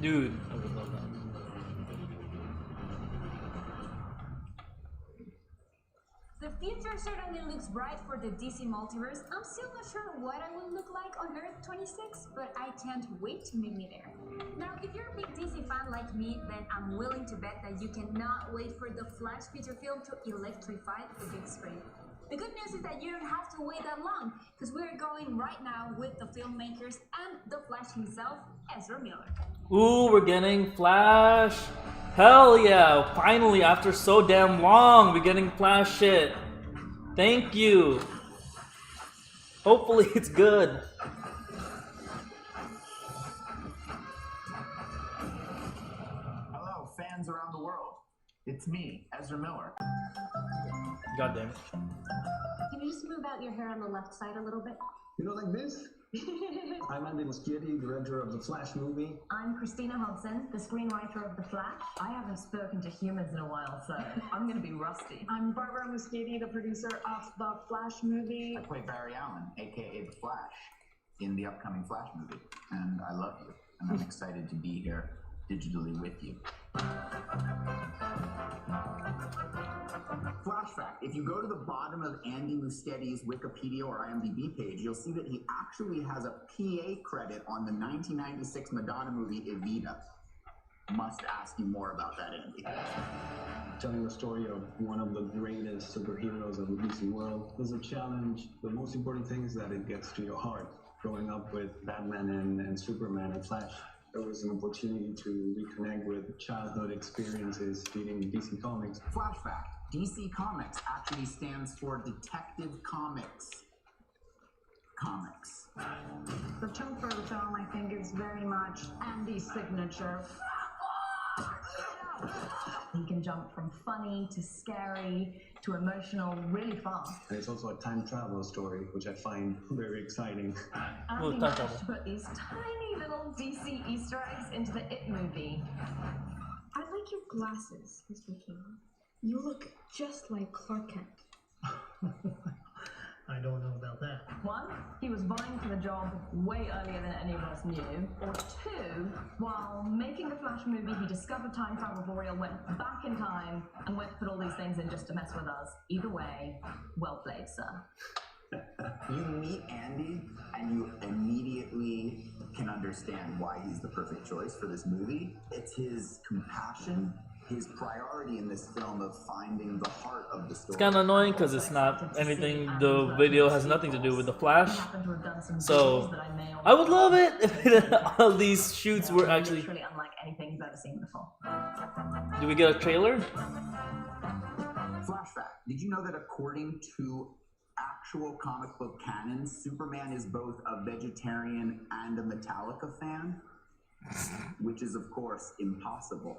Dude, I would love that. The future certainly looks bright for the DC multiverse. I'm still not sure what I will look like on Earth 26, but I can't wait to meet me there. Now, if you're a big DC fan like me, then I'm willing to bet that you cannot wait for the Flash feature film to electrify the big screen. The good news is that you don't have to wait that long, because we're going right now with the filmmakers and the Flash himself, Ezra Miller. Ooh, we're getting Flash. Hell yeah! Finally, after so damn long, we're getting Flash shit. Thank you. Hopefully it's good. Hello, fans around the world. It's me, Ezra Miller. God damn it. Can you just move out your hair on the left side a little bit? You know, like this? I'm Andy Muschietti, director of the Flash movie. I'm Christina Hodson, the screenwriter of The Flash. I haven't spoken to humans in a while, so I'm gonna be rusty. I'm Barbara Muschietti, the producer of the Flash movie. I play Barry Allen, aka The Flash, in the upcoming Flash movie. And I love you, and I'm excited to be here digitally with you. Flash fact, if you go to the bottom of Andy Muschietti's Wikipedia or IMDb page, you'll see that he actually has a PA credit on the 1996 Madonna movie Evita. Must ask you more about that, Andy. Telling the story of one of the greatest superheroes of the DC world is a challenge. The most important thing is that it gets to your heart. Growing up with Batman and Superman and Flash, there was an opportunity to reconnect with childhood experiences reading DC Comics. Flash fact, DC Comics actually stands for Detective Comics. Comics. The tone for the film, I think, is very much Andy's signature. He can jump from funny to scary to emotional really fast. And it's also a time travel story, which I find very exciting. Andy managed to put these tiny little DC Easter eggs into the It movie. I like your glasses, Mr. King. You look just like Clark Kent. I don't know about that. One, he was vying for the job way earlier than any of us knew. Or two, while making the Flash movie, he discovered time travel for real, went back in time, and went to put all these things in just to mess with us. Either way, well played, sir. You meet Andy, and you immediately can understand why he's the perfect choice for this movie. It's his compassion, his priority in this film of finding the heart of the story. It's kind of annoying because it's not anything, the video has nothing to do with the Flash. So, I would love it if all these shoots were actually... Literally unlike anything you've ever seen before. Do we get a trailer? Flash fact, did you know that according to actual comic book canon, Superman is both a vegetarian and a Metallica fan? Which is, of course, impossible.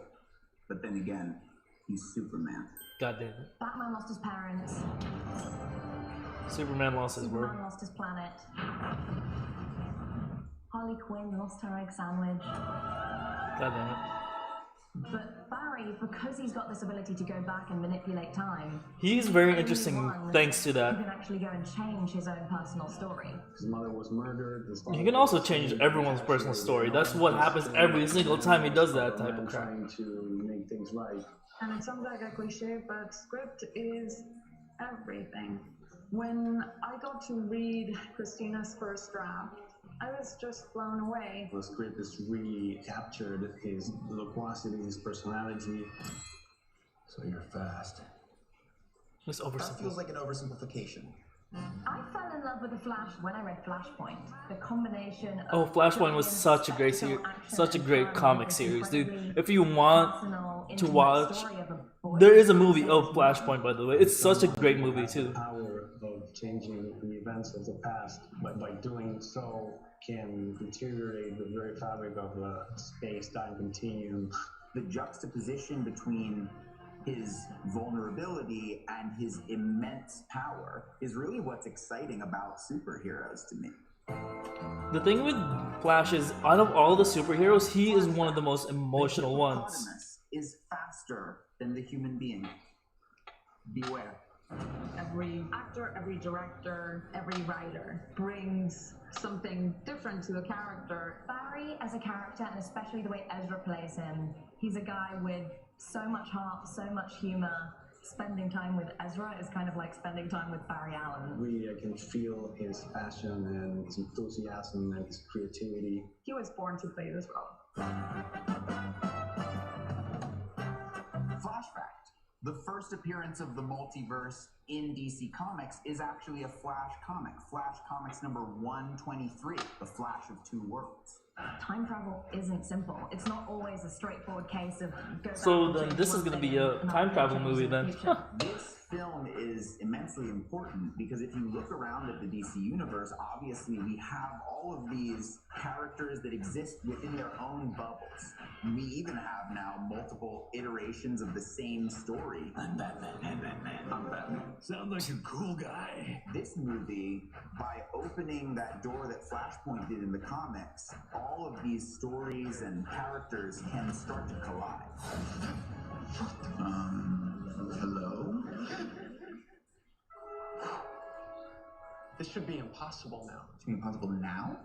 But then again, he's Superman. God damn it. Batman lost his parents. Superman lost his world. Superman lost his planet. Harley Quinn lost her egg sandwich. God damn it. But Barry, because he's got this ability to go back and manipulate time, He's very interesting thanks to he that. can actually go and change his own personal story. His mother was murdered. You can also change everyone's personal story. That's what happens every single time he does that type of crap. Trying to make things right. And it sounds like a cliche, but script is everything. When I got to read Christina's first draft, I was just blown away. The script has really captured his loquacity, his personality. So you're fast. Just That feels like an oversimplification. I fell in love with the Flash when I read Flashpoint. The combination of Oh, Flashpoint was such a great series, such a great comic series, dude. If you want to watch, there is a movie of Flashpoint, by the way. It's such a great movie too. Power of changing the events of the past, but by doing so can deteriorate the very fabric of the space-time continuum. The juxtaposition between his vulnerability and his immense power is really what's exciting about superheroes to me. The thing with Flash is, out of all the superheroes, he is one of the most emotional ones. Autonomous is faster than the human being. Beware. Every actor, every director, every writer brings something different to a character. Barry as a character, and especially the way Ezra plays him, he's a guy with so much heart, so much humor. Spending time with Ezra is kind of like spending time with Barry Allen. Really, I can feel his passion and his enthusiasm and his creativity. He was born to play this role. Flash fact. The first appearance of the multiverse in DC Comics is actually a Flash comic. Flash Comics number 123, The Flash of Two Worlds. Time travel isn't simple. It's not always a straightforward case of go back So and then change this is one gonna thing be a and time nothing travel changes movie in the then. future. This film is immensely important because if you look around at the DC universe, obviously we have all of these characters that exist within their own bubbles. We even have now multiple iterations of the same story. I'm Batman, I'm Batman, I'm Batman. Sounds like a cool guy. This movie, by opening that door that Flashpoint did in the comics, all of these stories and characters can start to collide. Hello? This should be impossible now. It's impossible now?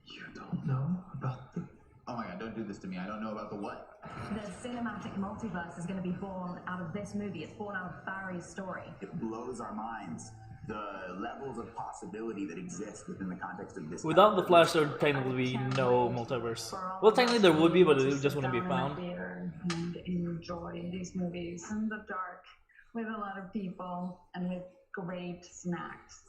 You don't know about the... Oh my god, don't do this to me. I don't know about the what? The cinematic multiverse is going to be born out of this movie. It's born out of Barry's story. It blows our minds. The levels of possibility that exist within the context of this. Without the Flash, there would technically be no multiverse. Well, technically there would be, but it just wouldn't be found. Theater and enjoy these movies in the dark with a lot of people and with great snacks.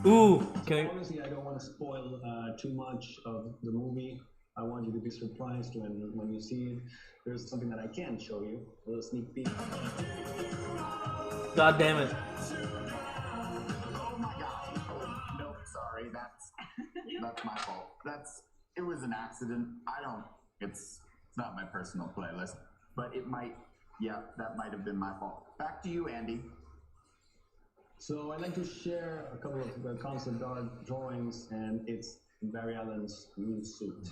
Ooh, okay. Honestly, I don't want to spoil too much of the movie. I want you to be surprised when you see it. There's something that I can show you, a little sneak peek. God damn it. Oh my god. Nope, sorry, that's my fault. It was an accident. It's not my personal playlist, but it might, yeah, that might have been my fault. Back to you, Andy. So I'd like to share a couple of concept art drawings, and it's Barry Allen's new suit.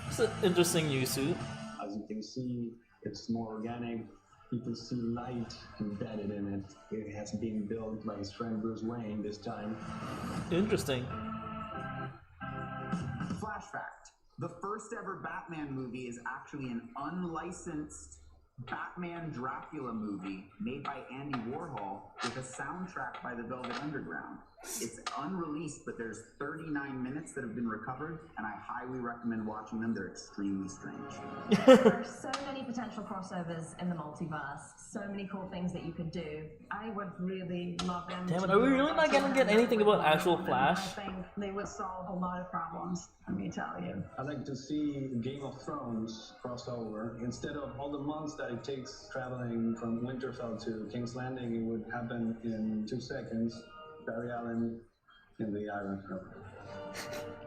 It's an interesting new suit. As you can see, it's more organic. You can see light embedded in it. It has been built by his friend Bruce Wayne this time. Interesting. Flash fact. The first ever Batman movie is actually an unlicensed Batman Dracula movie made by Andy Warhol with a soundtrack by the Velvet Underground. It's unreleased, but there's 39 minutes that have been recovered, and I highly recommend watching them. They're extremely strange. There are so many potential crossovers in the multiverse, so many cool things that you could do. I would really love them. Damn it, are we really not gonna get anything about actual Flash? I think they would solve a lot of problems, let me tell you. I'd like to see Game of Thrones crossover. Instead of all the months that it takes traveling from Winterfell to King's Landing, it would happen in 2 seconds. Barry Allen in the Iron Throne.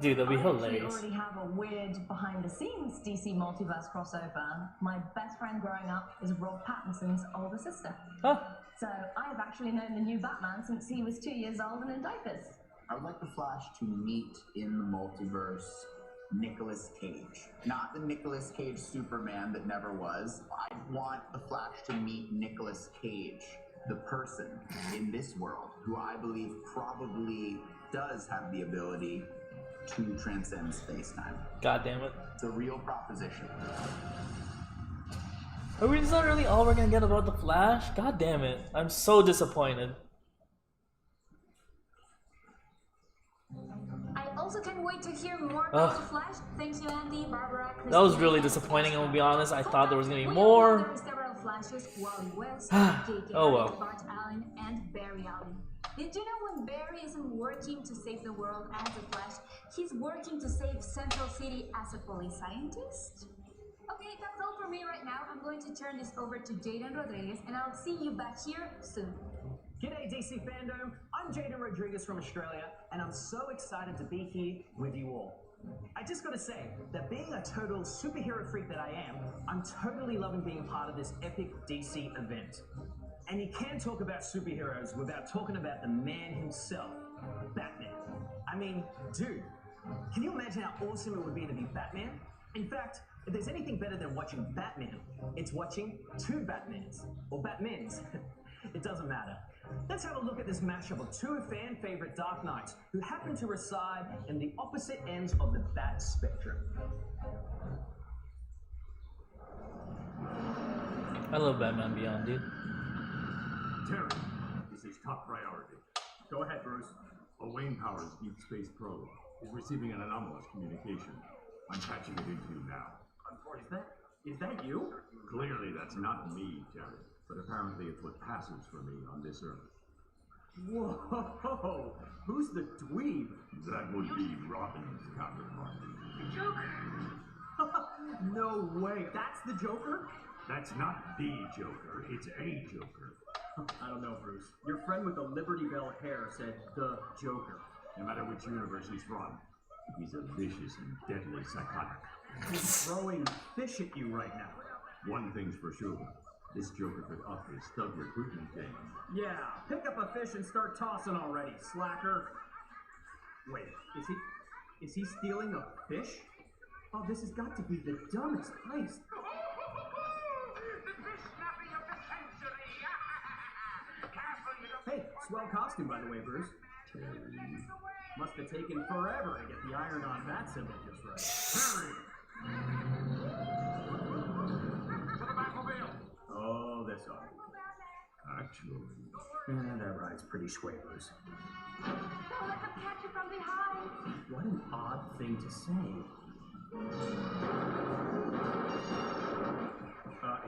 Dude, that'd be I hilarious. already have a weird behind-the-scenes DC multiverse crossover. My best friend growing up is Rob Pattinson's older sister. Huh. So I've actually known the new Batman since he was 2 years old and in diapers. I would like the Flash to meet in the multiverse Nicolas Cage. Not the Nicolas Cage Superman that never was. I want the Flash to meet Nicolas Cage, the person in this world who I believe probably does have the ability to transcend space-time. God damn it. It's a real proposition. Are we just not really all we're gonna get about the Flash? God damn it. I'm so disappointed. I also can't wait to hear more about the Flash. Thank you, Andy, Barbara, That was Christina, really and disappointing, I'm gonna be honest. I Hold thought there on, was gonna be we more. all know there are several Flashes: Wally West, J.K. Oh well. Bart Allen, and Barry Allen. Did you know when Barry isn't working to save the world as the Flash, he's working to save Central City as a police scientist? Okay, that's all for me right now. I'm going to turn this over to Jaden Rodriguez, and I'll see you back here soon. G'day DC Fandome, I'm Jaden Rodriguez from Australia, and I'm so excited to be here with you all. I just gotta say that being a total superhero freak that I am, I'm totally loving being part of this epic DC event. And you can't talk about superheroes without talking about the man himself, Batman. I mean, dude, can you imagine how awesome it would be to be Batman? In fact, if there's anything better than watching Batman, it's watching two Batmans, or Batmans. It doesn't matter. Let's have a look at this mashup of two fan-favorite Dark Knights who happen to reside in the opposite ends of the Bat spectrum. I love Batman Beyond, dude. Terry, this is top priority. Go ahead, Bruce. A Wayne Powers Deep Space probe is receiving an anomalous communication. I'm patching it into you now. Is that you? Clearly that's not me, Terry. But apparently it's what passes for me on this earth. Whoa! Who's the dweeb? That would be Robin's counterpart. No way. That's the Joker? That's not the Joker. It's a Joker. I don't know, Bruce. Your friend with the Liberty Bell hair said the Joker. No matter which universe he's from, he's a vicious and deadly psychotic. He's throwing fish at you right now. One thing's for sure. This Joker could up his thug recruitment game. Yeah, pick up a fish and start tossing already, slacker. Wait, is he stealing a fish? Oh, this has got to be the dumbest heist. Hey, swell costume, by the way, Bruce. Must have taken forever to get the iron on that symbol just right. Hurry! To the Batmobile! Oh, this one. Actually, that ride's pretty sway, Bruce. Don't let them catch you from behind. What an odd thing to say.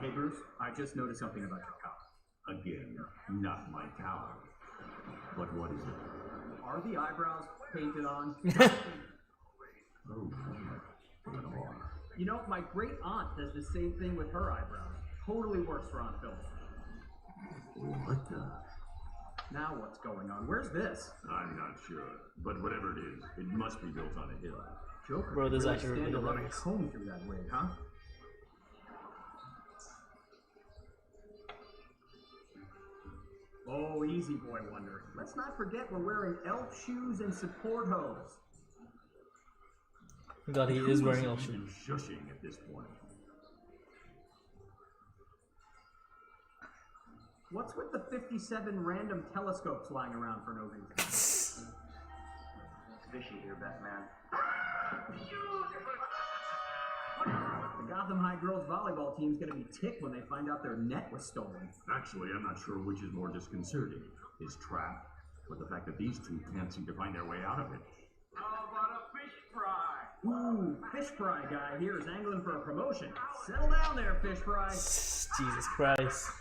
Hey, Bruce, I just noticed something about your car. again, not my tower. But what is it? Are the eyebrows painted on? Oh, what are? You know, my great aunt does the same thing with her eyebrows. Totally works for Aunt Phyllis. What the? Now what's going on? Where's this? I'm not sure, but whatever it is, it must be built on a hill. Joker, bro, this is really actually stand to run a hilarious. comb through that wig, huh? Oh, easy boy wonder. Let's not forget we're wearing elf shoes and support hose. God, he is wearing elf shoes. Shushing at this point. What's with the 57 random telescopes lying around for no reason? It's fishy here, Batman. The Gotham High girls volleyball team's gonna be ticked when they find out their net was stolen. Actually, I'm not sure which is more disconcerting. His trap, or the fact that these two can't seem to find their way out of it. How about a fish fry? Ooh, fish fry guy here is angling for a promotion. Settle down there, fish fry. Jesus Christ.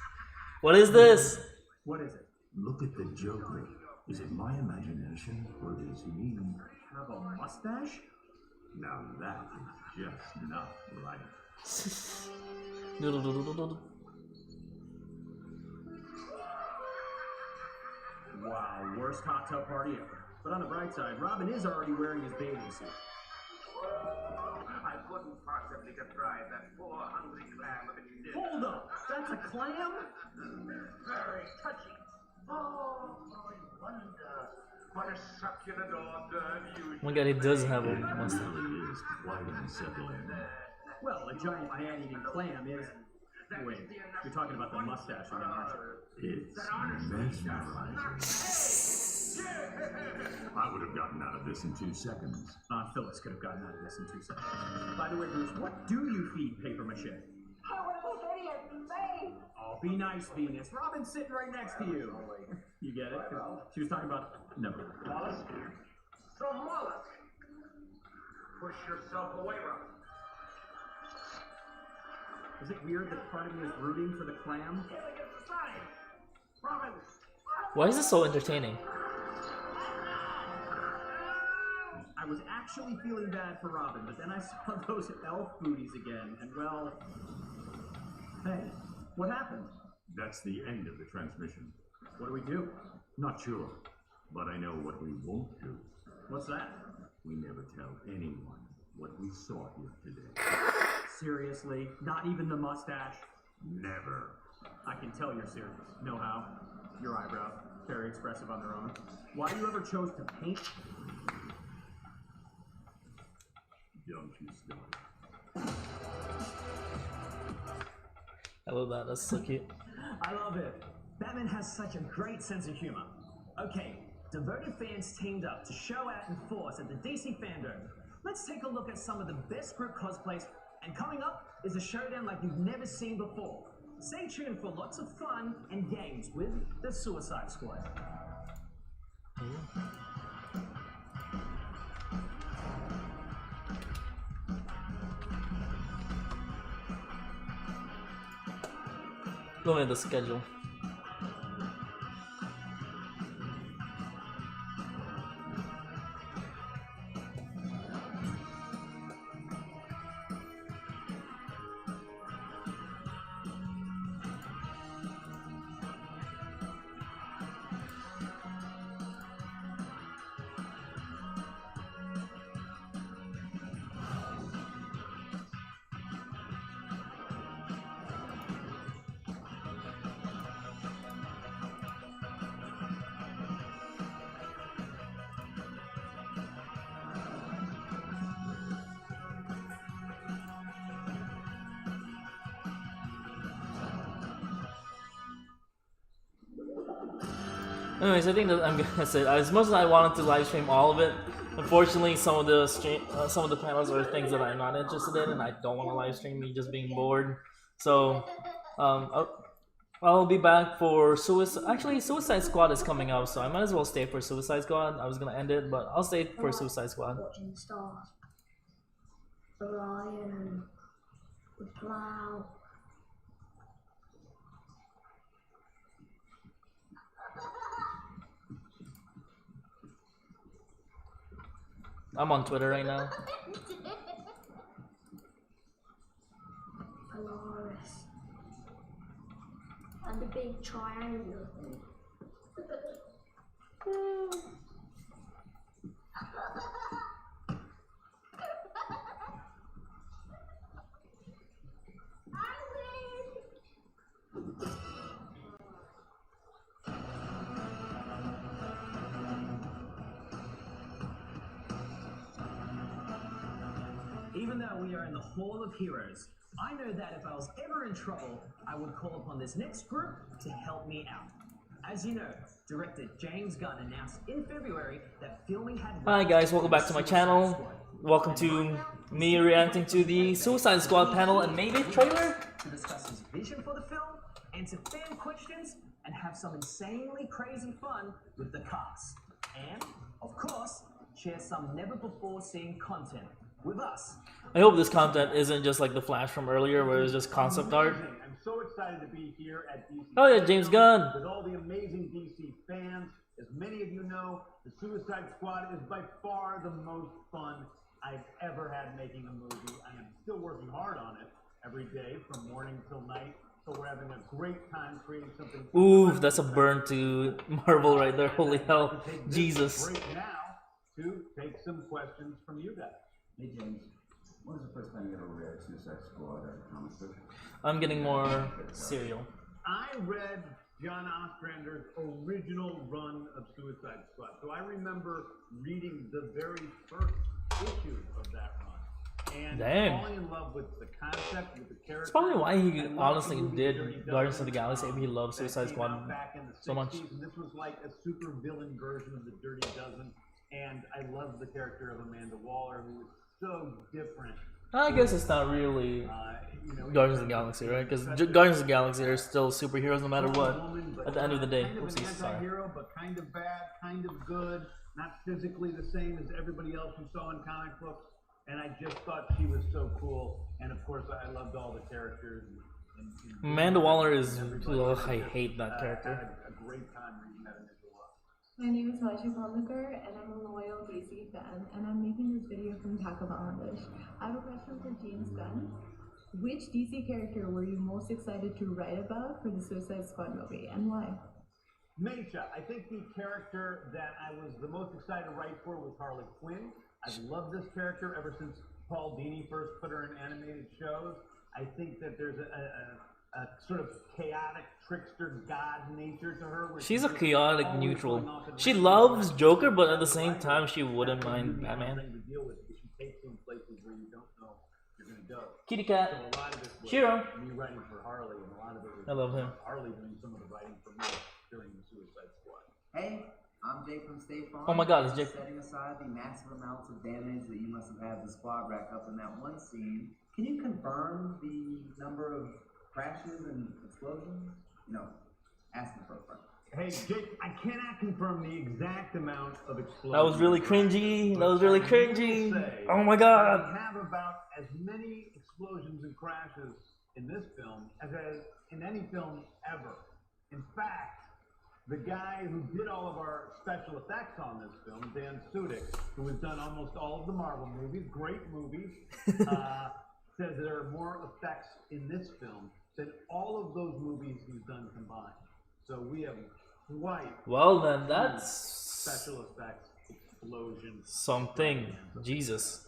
What is this? What is it? Look at the Joker. Is it my imagination, or does he have a mustache? Now that is just not right. Wow, worst hot tub party ever. But on the bright side, Robin is already wearing his bathing suit. I couldn't possibly deprive that poor hungry clam of its dinner. Hold up! That's a clam? Very touching. Oh, I wonder what a succulent hors d'oeuvre you Oh my god, he does have a mustache. It really is quite unsettling. Well, a giant man-eating clam is... Wait, you're talking about the mustache again, aren't you? It's mesmerizing. I would have gotten out of this in 2 seconds. Aunt Phyllis could have gotten out of this in 2 seconds. By the way, Bruce, what do you feed paper mache? Oh, what a idiot face! Oh, be nice, Venus. Robin's sitting right next to you. You get it? She was talking about... Never. Mollusk? Some mollusk. Push yourself away, Robin. Is it weird that part of me is rooting for the clam? Robin! Why is this so entertaining? I was actually feeling bad for Robin, but then I saw those elf booties again, and well... Hey, what happened? That's the end of the transmission. What do we do? Not sure, but I know what we won't do. What's that? We never tell anyone what we saw here today. Seriously? Not even the mustache? Never. I can tell you're serious. Know how? Your eyebrows, very expressive on their own. Why you ever chose to paint? Don't you start. I love that, that's so cute. I love it. Batman has such a great sense of humor. Okay, devoted fans teamed up to show out in force at the DC FANDOME. Let's take a look at some of the best group cosplays, and coming up is a showdown like you've never seen before. Stay tuned for lots of fun and games with the Suicide Squad. Looking at the schedule. Anyways, I think that I'm gonna say as much as I wanted to live stream all of it, unfortunately, some of the panels are things that I'm not interested in, and I don't want to live stream me just being bored. So, I'll be back for Suicide. Actually, Suicide Squad is coming up, so I might as well stay for Suicide Squad. I was gonna end it, but I'll stay for Suicide Squad. Watching stars. Orion, the cloud. I'm on Twitter right now. Polaris. And the big triangle thing. Even though we are in the Hall of Heroes, I know that if I was ever in trouble, I would call upon this next group to help me out. As you know, director James Gunn announced in February that filming had... Hi guys, welcome back to my channel. Welcome to me reacting to the Suicide Squad panel and maybe trailer? To discuss his vision for the film, answer fan questions, and have some insanely crazy fun with the cast. And, of course, share some never-before-seen content with us. I hope this content isn't just like the Flash from earlier where it was just concept art. I'm so excited to be here at DC. Oh yeah, James Gunn. With all the amazing DC fans. As many of you know, the Suicide Squad is by far the most fun I've ever had making a movie. I am still working hard on it every day from morning till night. So we're having a great time creating something. Ooh, that's a burn to Marvel right there. Holy hell. Jesus. Break now to take some questions from you guys. Hey James, when was the first time you ever read Suicide Squad as a comic book? I'm getting more cereal. I read John Ostrander's original run of Suicide Squad, so I remember reading the very first issue of that run and falling in love with the concept, with the character. That's probably why he honestly did Guardians of the Galaxy. He loved Suicide Squad so much. This was like a super villain version of the Dirty Dozen, and I loved the character of Amanda Waller, who was so different. I guess it's not really Guardians of the Galaxy, right? Because Guardians of the Galaxy are still superheroes no matter what. At the end of the day. Kind of an Oopsies, sorry. anti-hero, but kind of bad, kind of good, not physically the same as everybody else you saw in comic books. And I just thought she was so cool. And of course, I loved all the characters. Amanda Waller is... Ugh, I hate that character. I had a great time reading that initial book. My name is Maisha Palmekar, and I'm a loyal DC fan, and I'm making this video from Dhaka, Bangladesh. I have a question for James Gunn. Which DC character were you most excited to write about for the Suicide Squad movie, and why? Meisha, I think the character that I was the most excited to write for was Harley Quinn. I've loved this character ever since Paul Dini first put her in animated shows. I think that there's a sort of chaotic trickster god nature to her. She's a chaotic neutral. She loves Joker, but at the same time, she wouldn't mind Batman. She takes you in places where you don't know you're going to go. Kitty cat. So a lot of it was Shiro. me writing for Harley, and a lot of it was I love him. Harley doing some of the writing for me during the Suicide Squad. Hey, I'm Jake from State Farm. Oh my God, it's Jake. Setting aside the massive amounts of damage that you must have had the squad rack up in that one scene, can you confirm the number of crashes and explosions? No, ask the first part. Hey, Jake, I cannot confirm the exact amount of explosions. That was really cringy. That was really cringy. Oh my God. We have about as many explosions and crashes in this film as has in any film ever. In fact, the guy who did all of our special effects on this film, Dan Sudik, who has done almost all of the Marvel movies, great movies, says there are more effects in this film than all of those movies he's done combined. So we have quite Well then, that's special effects explosion. something. Jesus.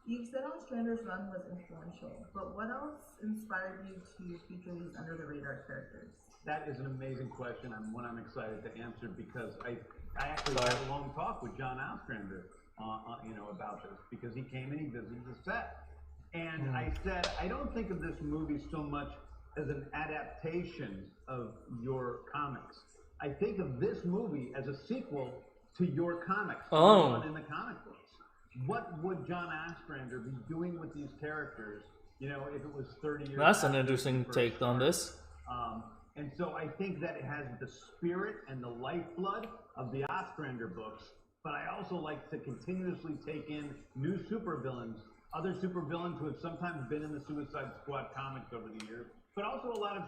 You've said Ostrander's run was influential, but what else inspired you to feature these under-the-radar characters? That is an amazing question, and one I'm excited to answer because I actually had a long talk with John Ostrander, about this because he came and he visited the set, and I said I don't think of this movie so much as an adaptation of your comics. I think of this movie as a sequel to your comics. In the comic books. What would John Ostrander be doing with these characters, if it was 30 years That's an after interesting he take first on started? this. And so I think that it has the spirit and the lifeblood of the Ostrander books, but I also like to continuously take in new supervillains, other supervillains who have sometimes been in the Suicide Squad comics over the years, but also a lot of,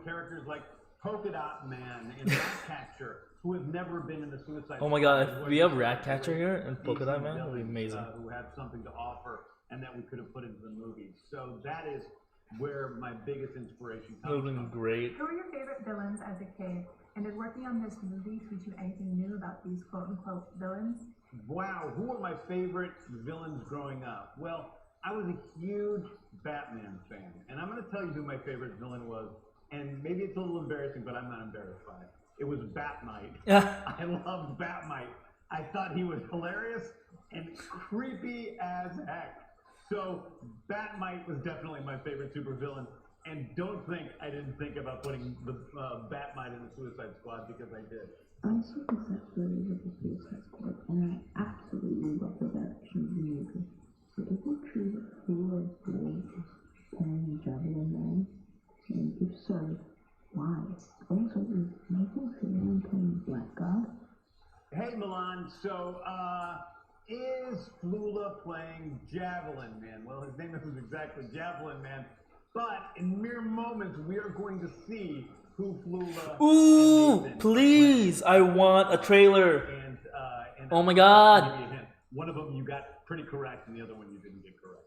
characters like Polka Dot Man and Ratcatcher, who have never been in the Suicide Oh my Squad. god, if we have Ratcatcher here and Polka Dot Man, that would be amazing. Who have something to offer and that we could have put into the movies. So that is where my biggest inspiration That would comes have been from. great. Who were your favorite villains as a kid? And did working on this movie teach you anything new about these quote-unquote villains? Wow, who were my favorite villains growing up? Well, I was a huge Batman fan, and I'm going to tell you who my favorite villain was, and maybe it's a little embarrassing, but I'm not embarrassed by it. It was Batmite. I loved Batmite. I thought he was hilarious and creepy as heck. So Batmite was definitely my favorite supervillain. And don't think I didn't think about putting the Batmite in the Suicide Squad, because I did. I'm super saturated with the Suicide Squad, and I absolutely love the direction of the movie. So is it true that Flula is playing Javelin Man? And if so, why? Also, is Nathan Fillion playing Black God? Hey Milan, so is Flula playing Javelin Man? Well, his name isn't exactly Javelin Man, but in mere moments we are going to see who Flula Ooh, and Nathan please! I want a trailer. And Oh my god! I'll give you a hint. One of them you got pretty correct, and the other one you didn't get correct.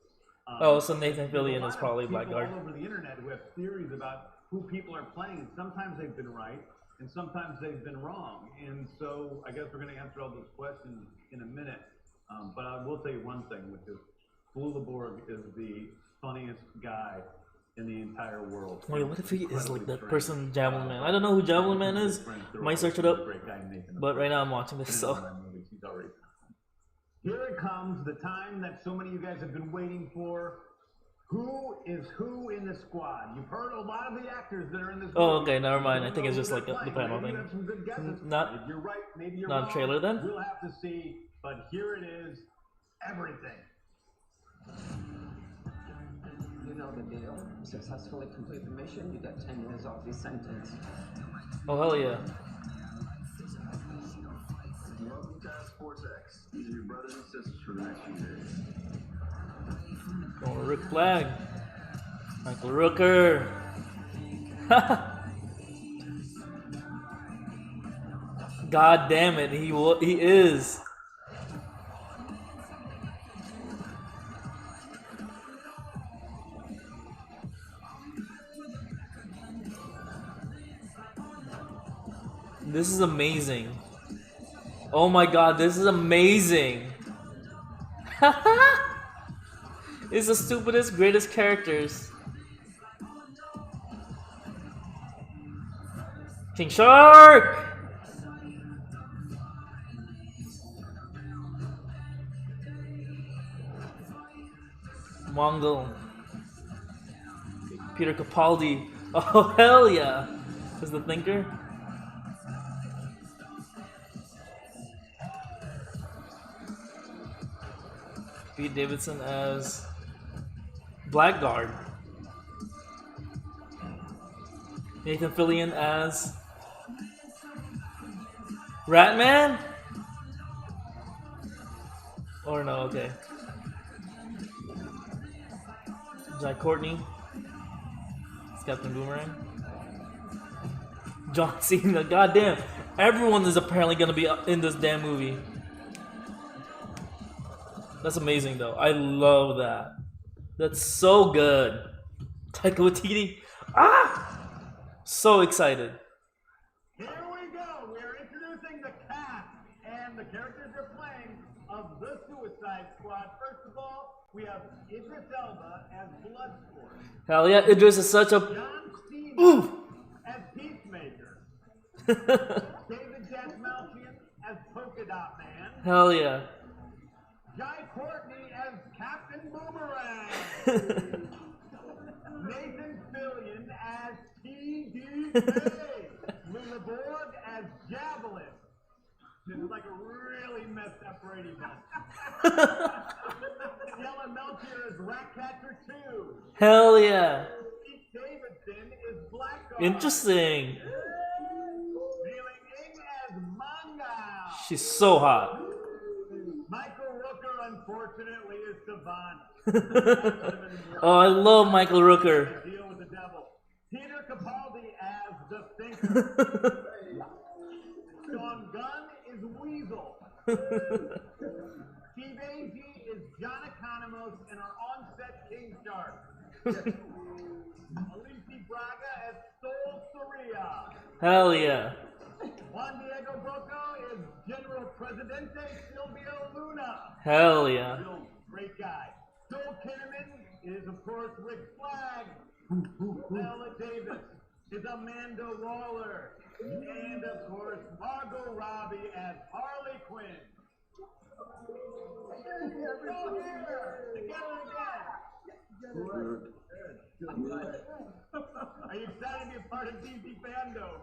Oh, so Nathan there's a Fillion lot is of probably people Blackguard. all over the internet who have theories about who people are playing, and sometimes they've been right, and sometimes they've been wrong. And so I guess we're going to answer all those questions in a minute. But I will tell you one thing, which is Flula Borg is the funniest guy in the entire world. Wait, what if he is like that Incredibly person, Javelin Man? I don't know who Javelin Man is. Might search it up. But right now I'm watching this, so. He's already. Here it comes, the time that so many of you guys have been waiting for. Who is who in the squad? You've heard a lot of the actors that are in this movie. Oh, okay, never mind. I think it's just like the panel Maybe you thing. have some good guesses. Not, If you're right, maybe you're not wrong. a trailer then? We'll have to see, but here it is. Everything. You know the deal. Successfully complete the mission, you get 10 years off your sentence. Oh, hell yeah. Welcome to Task Force X. These are your brothers and sisters for the next few days. Going to Rick Flag. Michael Rooker. God damn it, he is. This is amazing. Oh my god, this is amazing. It's the stupidest, greatest characters. King Shark! Mongol. Peter Capaldi. Oh, hell yeah. Is the Thinker? Pete Davidson as Blackguard. Nathan Fillion as Ratman? Or no, okay. Jack Courtney as Captain Boomerang. John Cena, goddamn. Everyone is apparently gonna be in this damn movie. That's amazing though. I love that. That's so good. Taika Waititi. Ah! So excited. Here we go. We are introducing the cast and the characters they're playing of the Suicide Squad. First of all, we have Idris Elba as Bloodsport. Hell yeah, Idris is such a. John Cena Ooh! as Peacemaker. David Dastmalchian as Polka Dot Man. Hell yeah. Jai Courtney as Captain Boomerang. Nathan Fillion as TDK. Lula Borg as Javelin. This is like a really messed up Brady bunch. Yella Melchior as Ratcatcher 2. Hell yeah. Pete Davidson is Blackguard. Interesting. Feeling in as Manga. She's so hot. Michael Rooker, unfortunately, is Savant. Oh, I love Michael Rooker. Deal with the devil. Peter Capaldi as the Thinker. Sean Gunn is Weasel. Steve Agee is John Economos and our on-set King Shark. Alicia Braga as Sol Soria. Hell yeah. Juan Diego Bocco is General Presidente Silvio Luna. Hell yeah. Real great guy. Joel Kinnaman is, of course, Rick Flag. Viola Davis is Amanda Waller. And, of course, Margot Robbie as Harley Quinn. Together again. Good. Are you excited to be a part of DC FANDOME?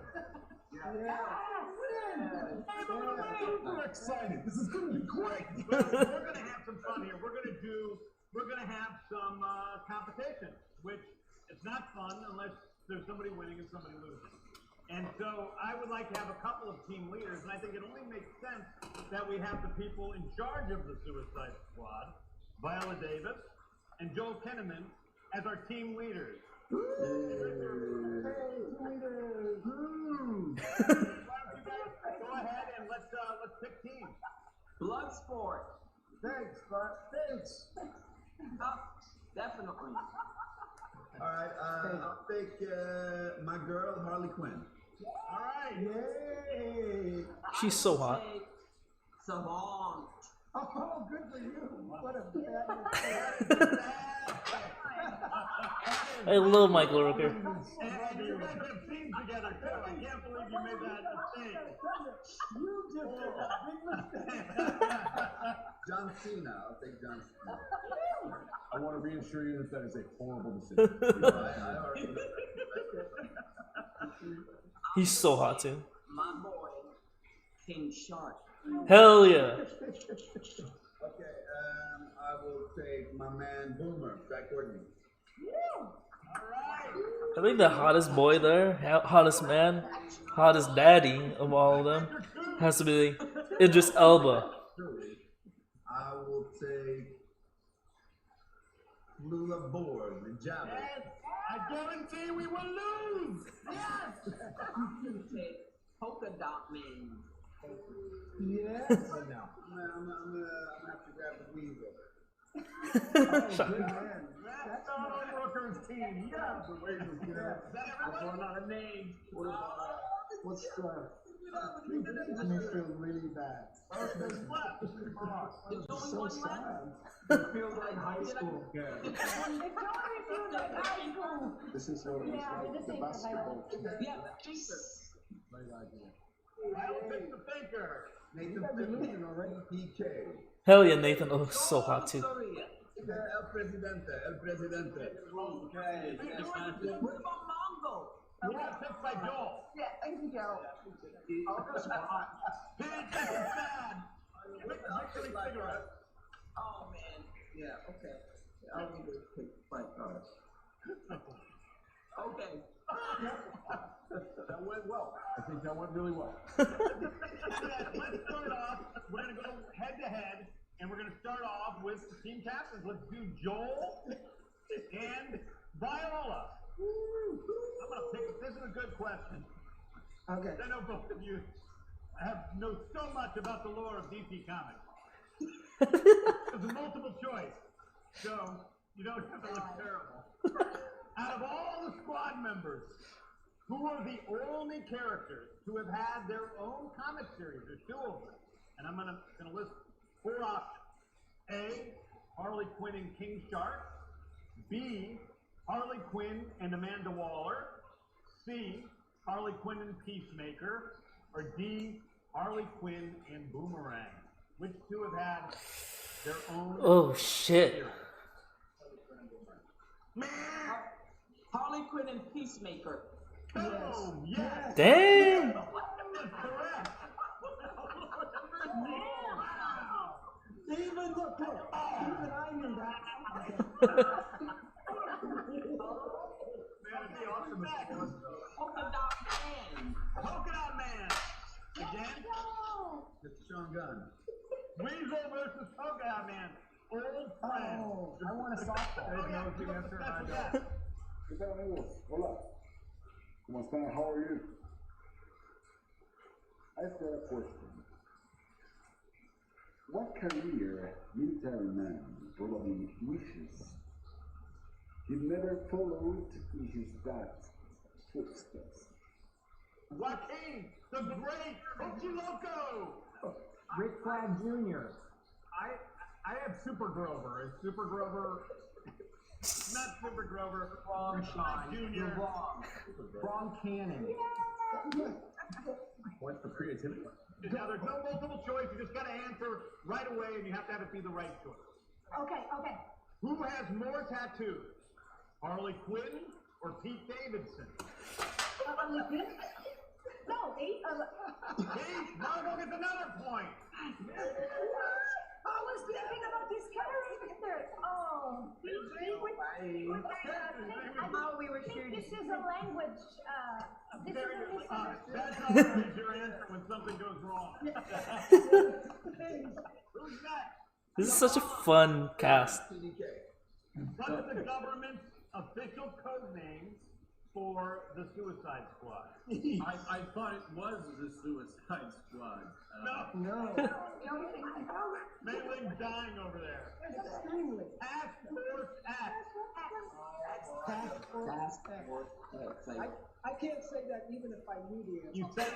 We're excited. This is gonna be great. We're gonna have some fun here. We're gonna have some competition, which it's not fun unless there's somebody winning and somebody losing. And so I would like to have a couple of team leaders, and I think it only makes sense that we have the people in charge of the Suicide Squad, Viola Davis and Joel Kinnaman, as our team leaders. Why don't you guys go ahead and let's pick teams. Bloodsport. Thanks, bud. Thanks. Definitely. All right, I'll take my girl Harley Quinn. All right. Yay! She's so hot. Savant. Oh, good for you. What a I love Michael Rooker. And you guys have teams together too. I can't believe you made that mistake. You just did a big mistake. John Cena. I'll take John Cena. I want to reassure you that that is a horrible decision. I already know. He's so hot too. My boy, King Shark. Hell yeah. Okay, I will take my man Boomer, Jack Courtney. I think the hottest boy there, hottest man, hottest daddy of all of them, has to be Idris Elba. I will take Lula Borg, the Javelin. Yes, I guarantee we will lose. Yes. Take Polka Dot Man. Yes. I'm gonna have to grab the weasel. Good man. That's on Rooker's team. Yeah, the way to get it. That's one of the names. What's you making me feel really bad. It's so sad. It feels like high school. This is what it was like, the basketball team. Yeah, Jesus. I'll pick the Thinker. Nathan Fillion already. PK. Hell yeah, Nathan. Oh, so hot too. El Presidente. Okay. What about Mongo? We got picked by Joel. Yeah, thank you, Joe. Cigarette. Oh man. Yeah, okay. I'll give it a quick fight card. Okay. That went well. I think that went really well. Let's start off. We're going to go head to head, and we're going to start off with team captains. Let's do Joel and Viola. I'm going to pick. This is a good question. Okay. I know both of you know so much about the lore of DC Comics. It's a multiple choice, so you don't have to look terrible. Out of all the squad members, who are the only characters to have had their own comic series? There's 2 of them, and I'm gonna list 4 options. A, Harley Quinn and King Shark. B, Harley Quinn and Amanda Waller. C, Harley Quinn and Peacemaker. Or D, Harley Quinn and Boomerang. Which 2 have had their own Oh shit. series? Harley Quinn and Peacemaker. Oh, yes. Damn. That's correct. Even look, even I knew that. Polka Dot Man. Polka Dot Man. Again? Mr. Sean Gunn. Weasel versus Polka Dot Man. Old friend. Oh, I want a softball. Oh, yeah, give us a special guest. ¿Qué tal, amigos? Hola. ¿Cómo están? How are you? I've got a question. What career military man probably wishes he'd never followed in his dad's footsteps? Joaquin, the great Hokey Loco. Rick Flag Jr. I have Super Grover. Is Super Grover not Super Grover? Wrong, Sean. Junior. You're wrong. Wrong canon. What's the creativity? Now, there's no multiple choice. You just got to answer right away, and you have to have it be the right choice. Okay, okay. Who has more tattoos? Harley Quinn or Pete Davidson? Harley Quinn? No, 8 of Pete, Marvel gets another point. I was thinking about this character. Oh. We were shooting. This is a language. This is a misunderstanding. That's how you use your answer when something goes wrong. Who's next? This is such a fun cast. What is the government's official code name for the Suicide Squad? I thought it was the Suicide Squad. No. Mayling's dying over there. Task Force X. I can't say that even if I knew the answer. You say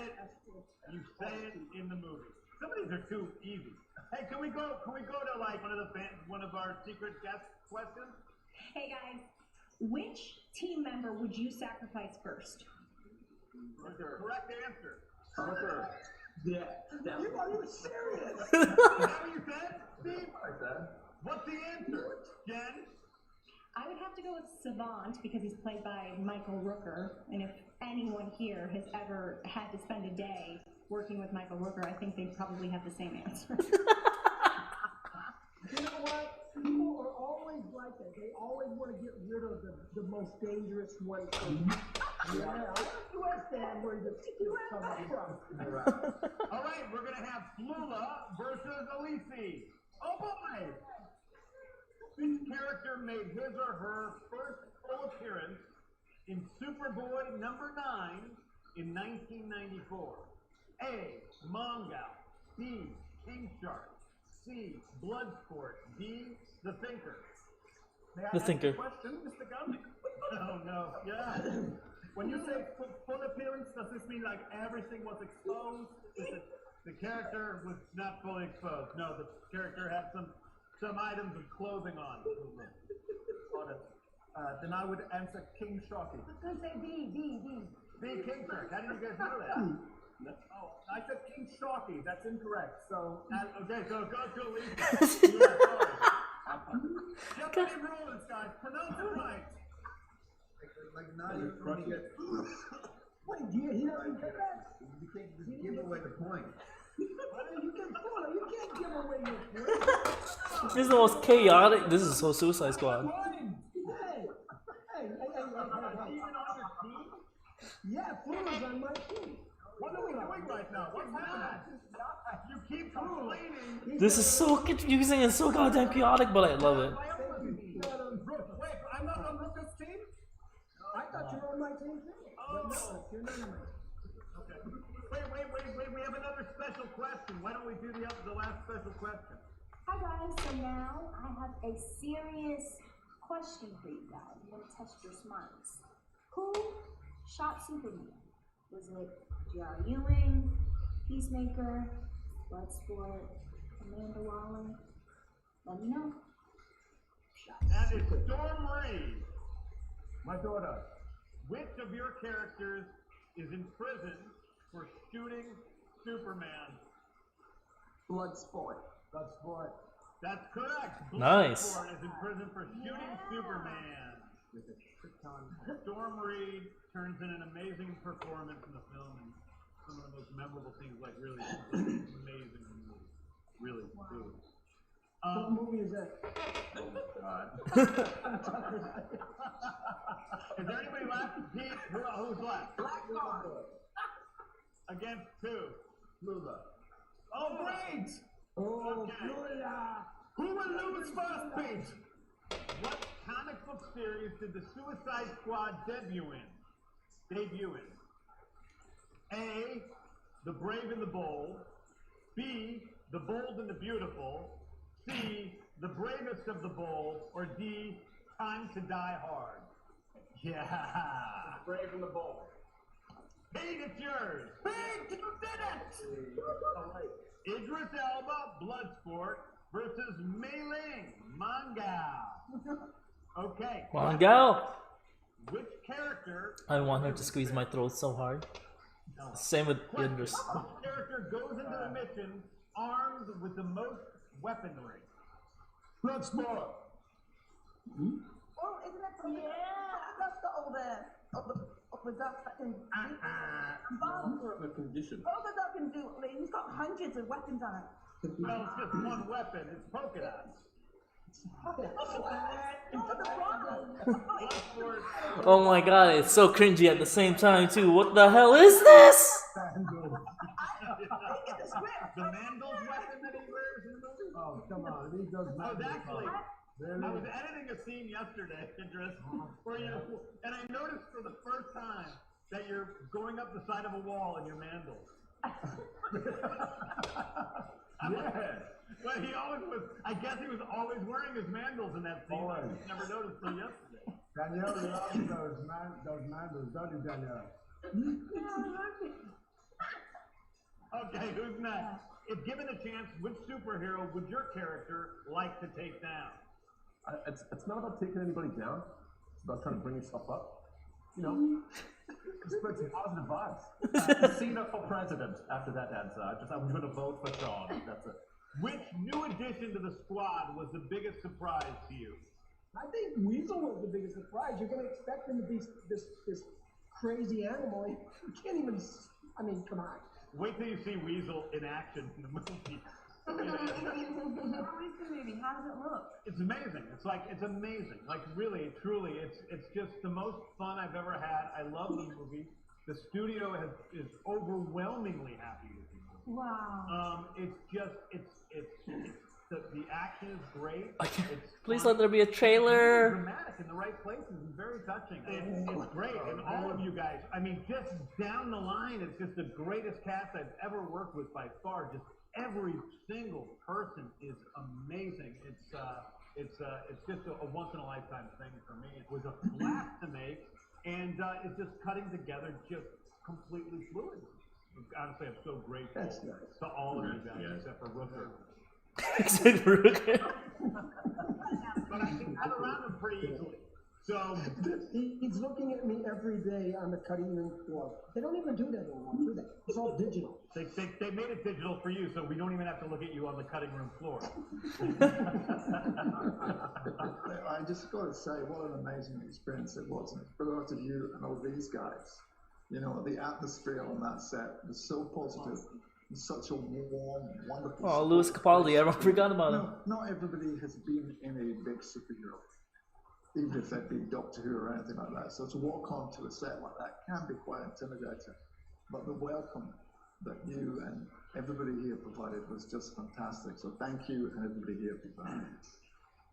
it in the movie. Some of these are too easy. Hey, can we go to like one of our secret guest questions? Hey guys, which team member would you sacrifice first? Correct answer. Yeah, you were serious. Is that what you said, Steve? What's the answer, Jen? I would have to go with Savant because he's played by Michael Rooker, and if anyone here has ever had to spend a day working with Michael Rooker, I think they'd probably have the same answer. You know what? People are always like that. They always want to get rid of the most dangerous one. Yeah, I understand where you're coming from. All right, we're going to have Flula versus Elise. Oh boy! Which character made his or her first full appearance in Superboy number 9 in 1994? A. Mongal. B. King Shark. C. Bloodsport. D. The Thinker. May I The ask Thinker. a question, Mr. Gunn? Oh no, yeah. When you say full appearance, does this mean like everything was exposed? The character was not fully exposed. No, the character had some items of clothing on. Got it. Then I would answer King Sharky. I was going to say D. B. King Shark. How did you guys know that? Oh, I said King Sharky. That's incorrect. So okay, so go to Elise. Yeah, sorry. Jeopardy rules, guys. Pronounce it right. Like not even when you get. wait, he doesn't get that. You can't just give away the point. You can't give away your point. This is the most chaotic. This is so Suicide Squad. Hey. Yeah, Flula's on my team. What are we doing right now? What's happening? You keep complaining. This is so confusing and so goddamn chaotic, but I love it. Wait, I'm not on Brooke's team? I thought you were on my team too. Oh. But no, you're not on my team. Okay. Wait, we have another special question. Why don't we do the last special question? Hi guys, so now I have a serious question for you guys. I'm gonna test your smarts. Who shot Superman? Was it J.R. Ewing, Peacemaker, Bloodsport, Amanda Waller? Let me know. That is Storm Reed. My daughter. Which of your characters is in prison for shooting Superman? Bloodsport. Bloodsport. That's correct. Nice. Bloodsport is in prison for shooting Superman. With a trick on. Storm Reed turns in an amazing performance in the film, and some of the most memorable scenes, like really amazing movie. Really, truly. What movie is that? Oh my God. Is there anybody left? Pete, who's left? Blackguard. Against two. Lula. Oh, great! Oh, Okay. Lula. Who will lose first, Pete? What comic book series did the Suicide Squad debut in? A, The Brave and the Bold. B, The Bold and the Beautiful. C, The Bravest of the Bold. Or D, Time to Die Hard. Yeah. Brave and the Bold. Pete, it's yours. Pete, you did it! All right. Idris Elba, Bloodsport, versus Mei Ling, Mangao. Okay. Come on, go! Which character? I want her to squeeze my throat so hard. Same with Idris. Which character goes into the mission armed with the most weaponry? Bloodsport. Oh, isn't that something? Yeah, that's the old of the duck that can. The condition. Polka dot can do. I mean, he's got hundreds of weapons on it. Well, it's just one weapon. It's polka dots. Oh my god, it's so cringy at the same time too. What the hell is this? The Mandel's weapon that he wears in the movie? Oh, come on. He does not. Actually, I was editing a scene yesterday, Idris, where and I noticed for the first time that you're going up the side of a wall in your Mandels. Yeah. Well, he always was. I guess he was always wearing his Mandels in that scene. I just never noticed till yesterday. Danielle loves those mandals, don't you, Danielle? Okay, who's next? If given a chance, which superhero would your character like to take down? It's not about taking anybody down. It's about trying to bring yourself up. You know, spread some positive vibes. Cena for president after that answer. I'm going to vote for Sean. That's it. Which new addition to the squad was the biggest surprise to you? I think Weasel was the biggest surprise. You're going to expect him to be this crazy animal. You can't even. I mean, come on. Wait till you see Weasel in action in the movie. How does it look? It's amazing. It's amazing. Like really, truly, it's just the most fun I've ever had. I love the movie. The studio is overwhelmingly happy with the movie. Wow. The action is great. Please let there be a trailer. It's dramatic in the right places and very touching. It's great, and all of you guys. I mean, just down the line, it's just the greatest cast I've ever worked with by far. Just every single person is amazing. It's just a once in a lifetime thing for me. It was a blast to make, and it's just cutting together just completely fluid. Honestly, I'm so grateful to all of you guys, except for Rooker. But I can cut around them pretty easily. So he's looking at me every day on the cutting room floor. They don't even do that anymore, do they? It's all digital. They made it digital for you, so we don't even have to look at you on the cutting room floor. I just got to say, what an amazing experience it was, and for both of you and all these guys. You know, the atmosphere on that set was so positive. Such a warm, wonderful. Oh, Louis Capaldi, everyone forgot about him. Not everybody has been in a big superhero, even if they've been Doctor Who or anything like that. So to walk onto a set like that can be quite intimidating. But the welcome that you and everybody here provided was just fantastic. So thank you and everybody here for that.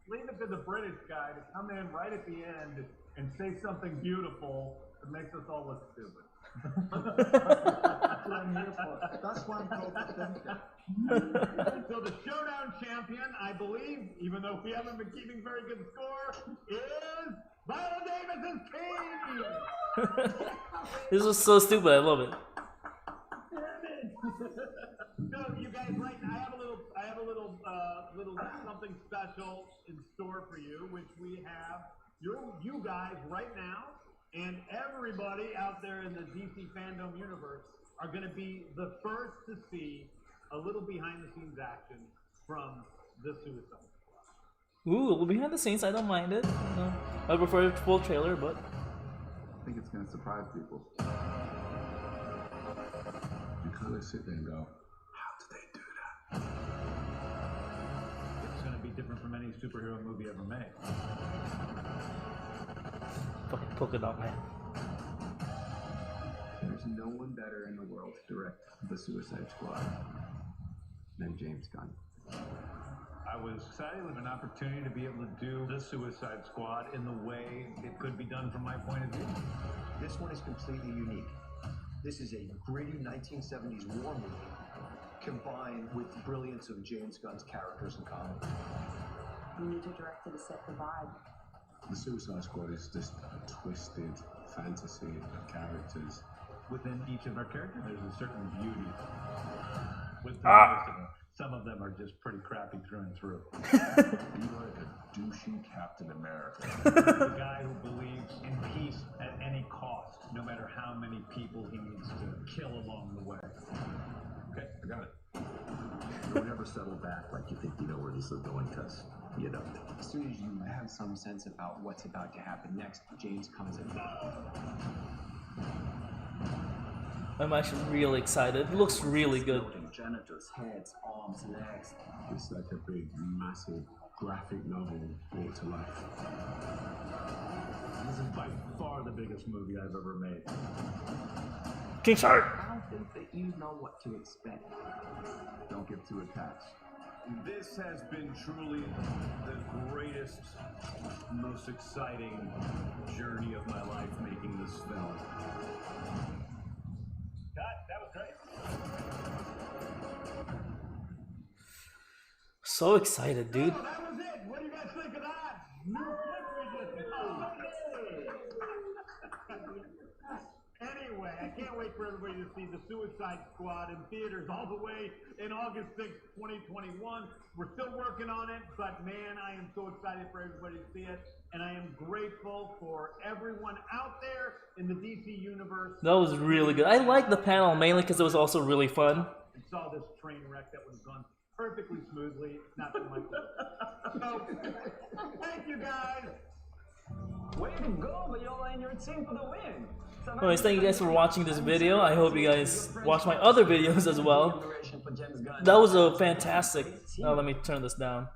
Leave it to the British guy to come in right at the end and say something beautiful that makes us all look stupid. That's what I'm here That's why I'm called the thinker. So the showdown champion, I believe, even though we haven't been keeping very good score, is Viola Davis's team. This was so stupid. I love it. So you guys, right? I have a little something special in store for you, which we have you guys right now, and everybody out there in the DC Fandome universe are going to be the first to see a little behind-the-scenes action from the Suicide Squad. Ooh, well, behind the scenes, I don't mind it. No, I prefer a full trailer, but I think it's going to surprise people. You kind of sit there and go, how did they do that? It's going to be different from any superhero movie ever made. fucking polka dot man. There's no one better in the world to direct the Suicide Squad than James Gunn. I was excited with an opportunity to be able to do the Suicide Squad in the way it could be done from my point of view. This one is completely unique. This is a gritty 1970s war movie combined with the brilliance of James Gunn's characters and comedy. You need to direct it to set the vibe. The Suicide Squad is just a twisted fantasy of characters. Within each of our characters, there's a certain beauty. With most of them. Some of them are just pretty crappy through and through. Be like a douchey Captain America. The guy who believes in peace at any cost, no matter how many people he needs to kill along the way. Okay, I got it. Don't ever settle back like you think you know where this is going, because you don't. As soon as you have some sense about what's about to happen next, James comes in. I'm actually really excited. It looks really good. Janitors, heads, arms, legs. It's like a big, massive graphic novel brought to life. This is by far the biggest movie I've ever made. King Shark! I don't think that you know what to expect. Don't get too attached. This has been truly the greatest, most exciting journey of my life making this film. God, that was great. So excited, dude. Oh, that was it. What do you guys think of that? New clip we just Anyway, I can't wait for everybody to see the Suicide Squad in theaters all the way in August 6th, 2021. We're still working on it, but man, I am so excited for everybody to see it. And I am grateful for everyone out there in the DC universe. That was really good. I liked the panel mainly because it was also really fun. And saw this train wreck that would have gone perfectly smoothly. It's not been my fault. So, thank you guys. Way to go, Viola and your team for the win. Anyways, thank you guys for watching this video. I hope you guys watch my other videos as well. That was a fantastic... Now let me turn this down.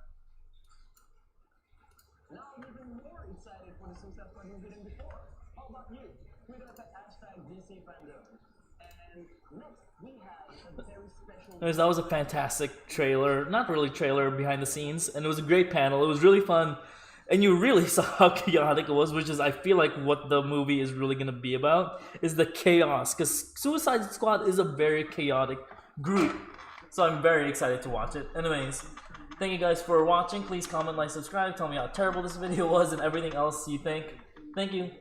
Now I'm even more excited for the Suicide Squad movie than before. How about you? Tweet us at #DC FANDOME. And next, we have a very special... Anyways, that was a fantastic trailer. Not really trailer, behind the scenes. And it was a great panel. It was really fun. And you really saw how chaotic it was, which is, I feel like what the movie is really going to be about, is the chaos. Because Suicide Squad is a very chaotic group. So I'm very excited to watch it. Anyways, thank you guys for watching. Please comment, like, subscribe. Tell me how terrible this video was and everything else you think. Thank you.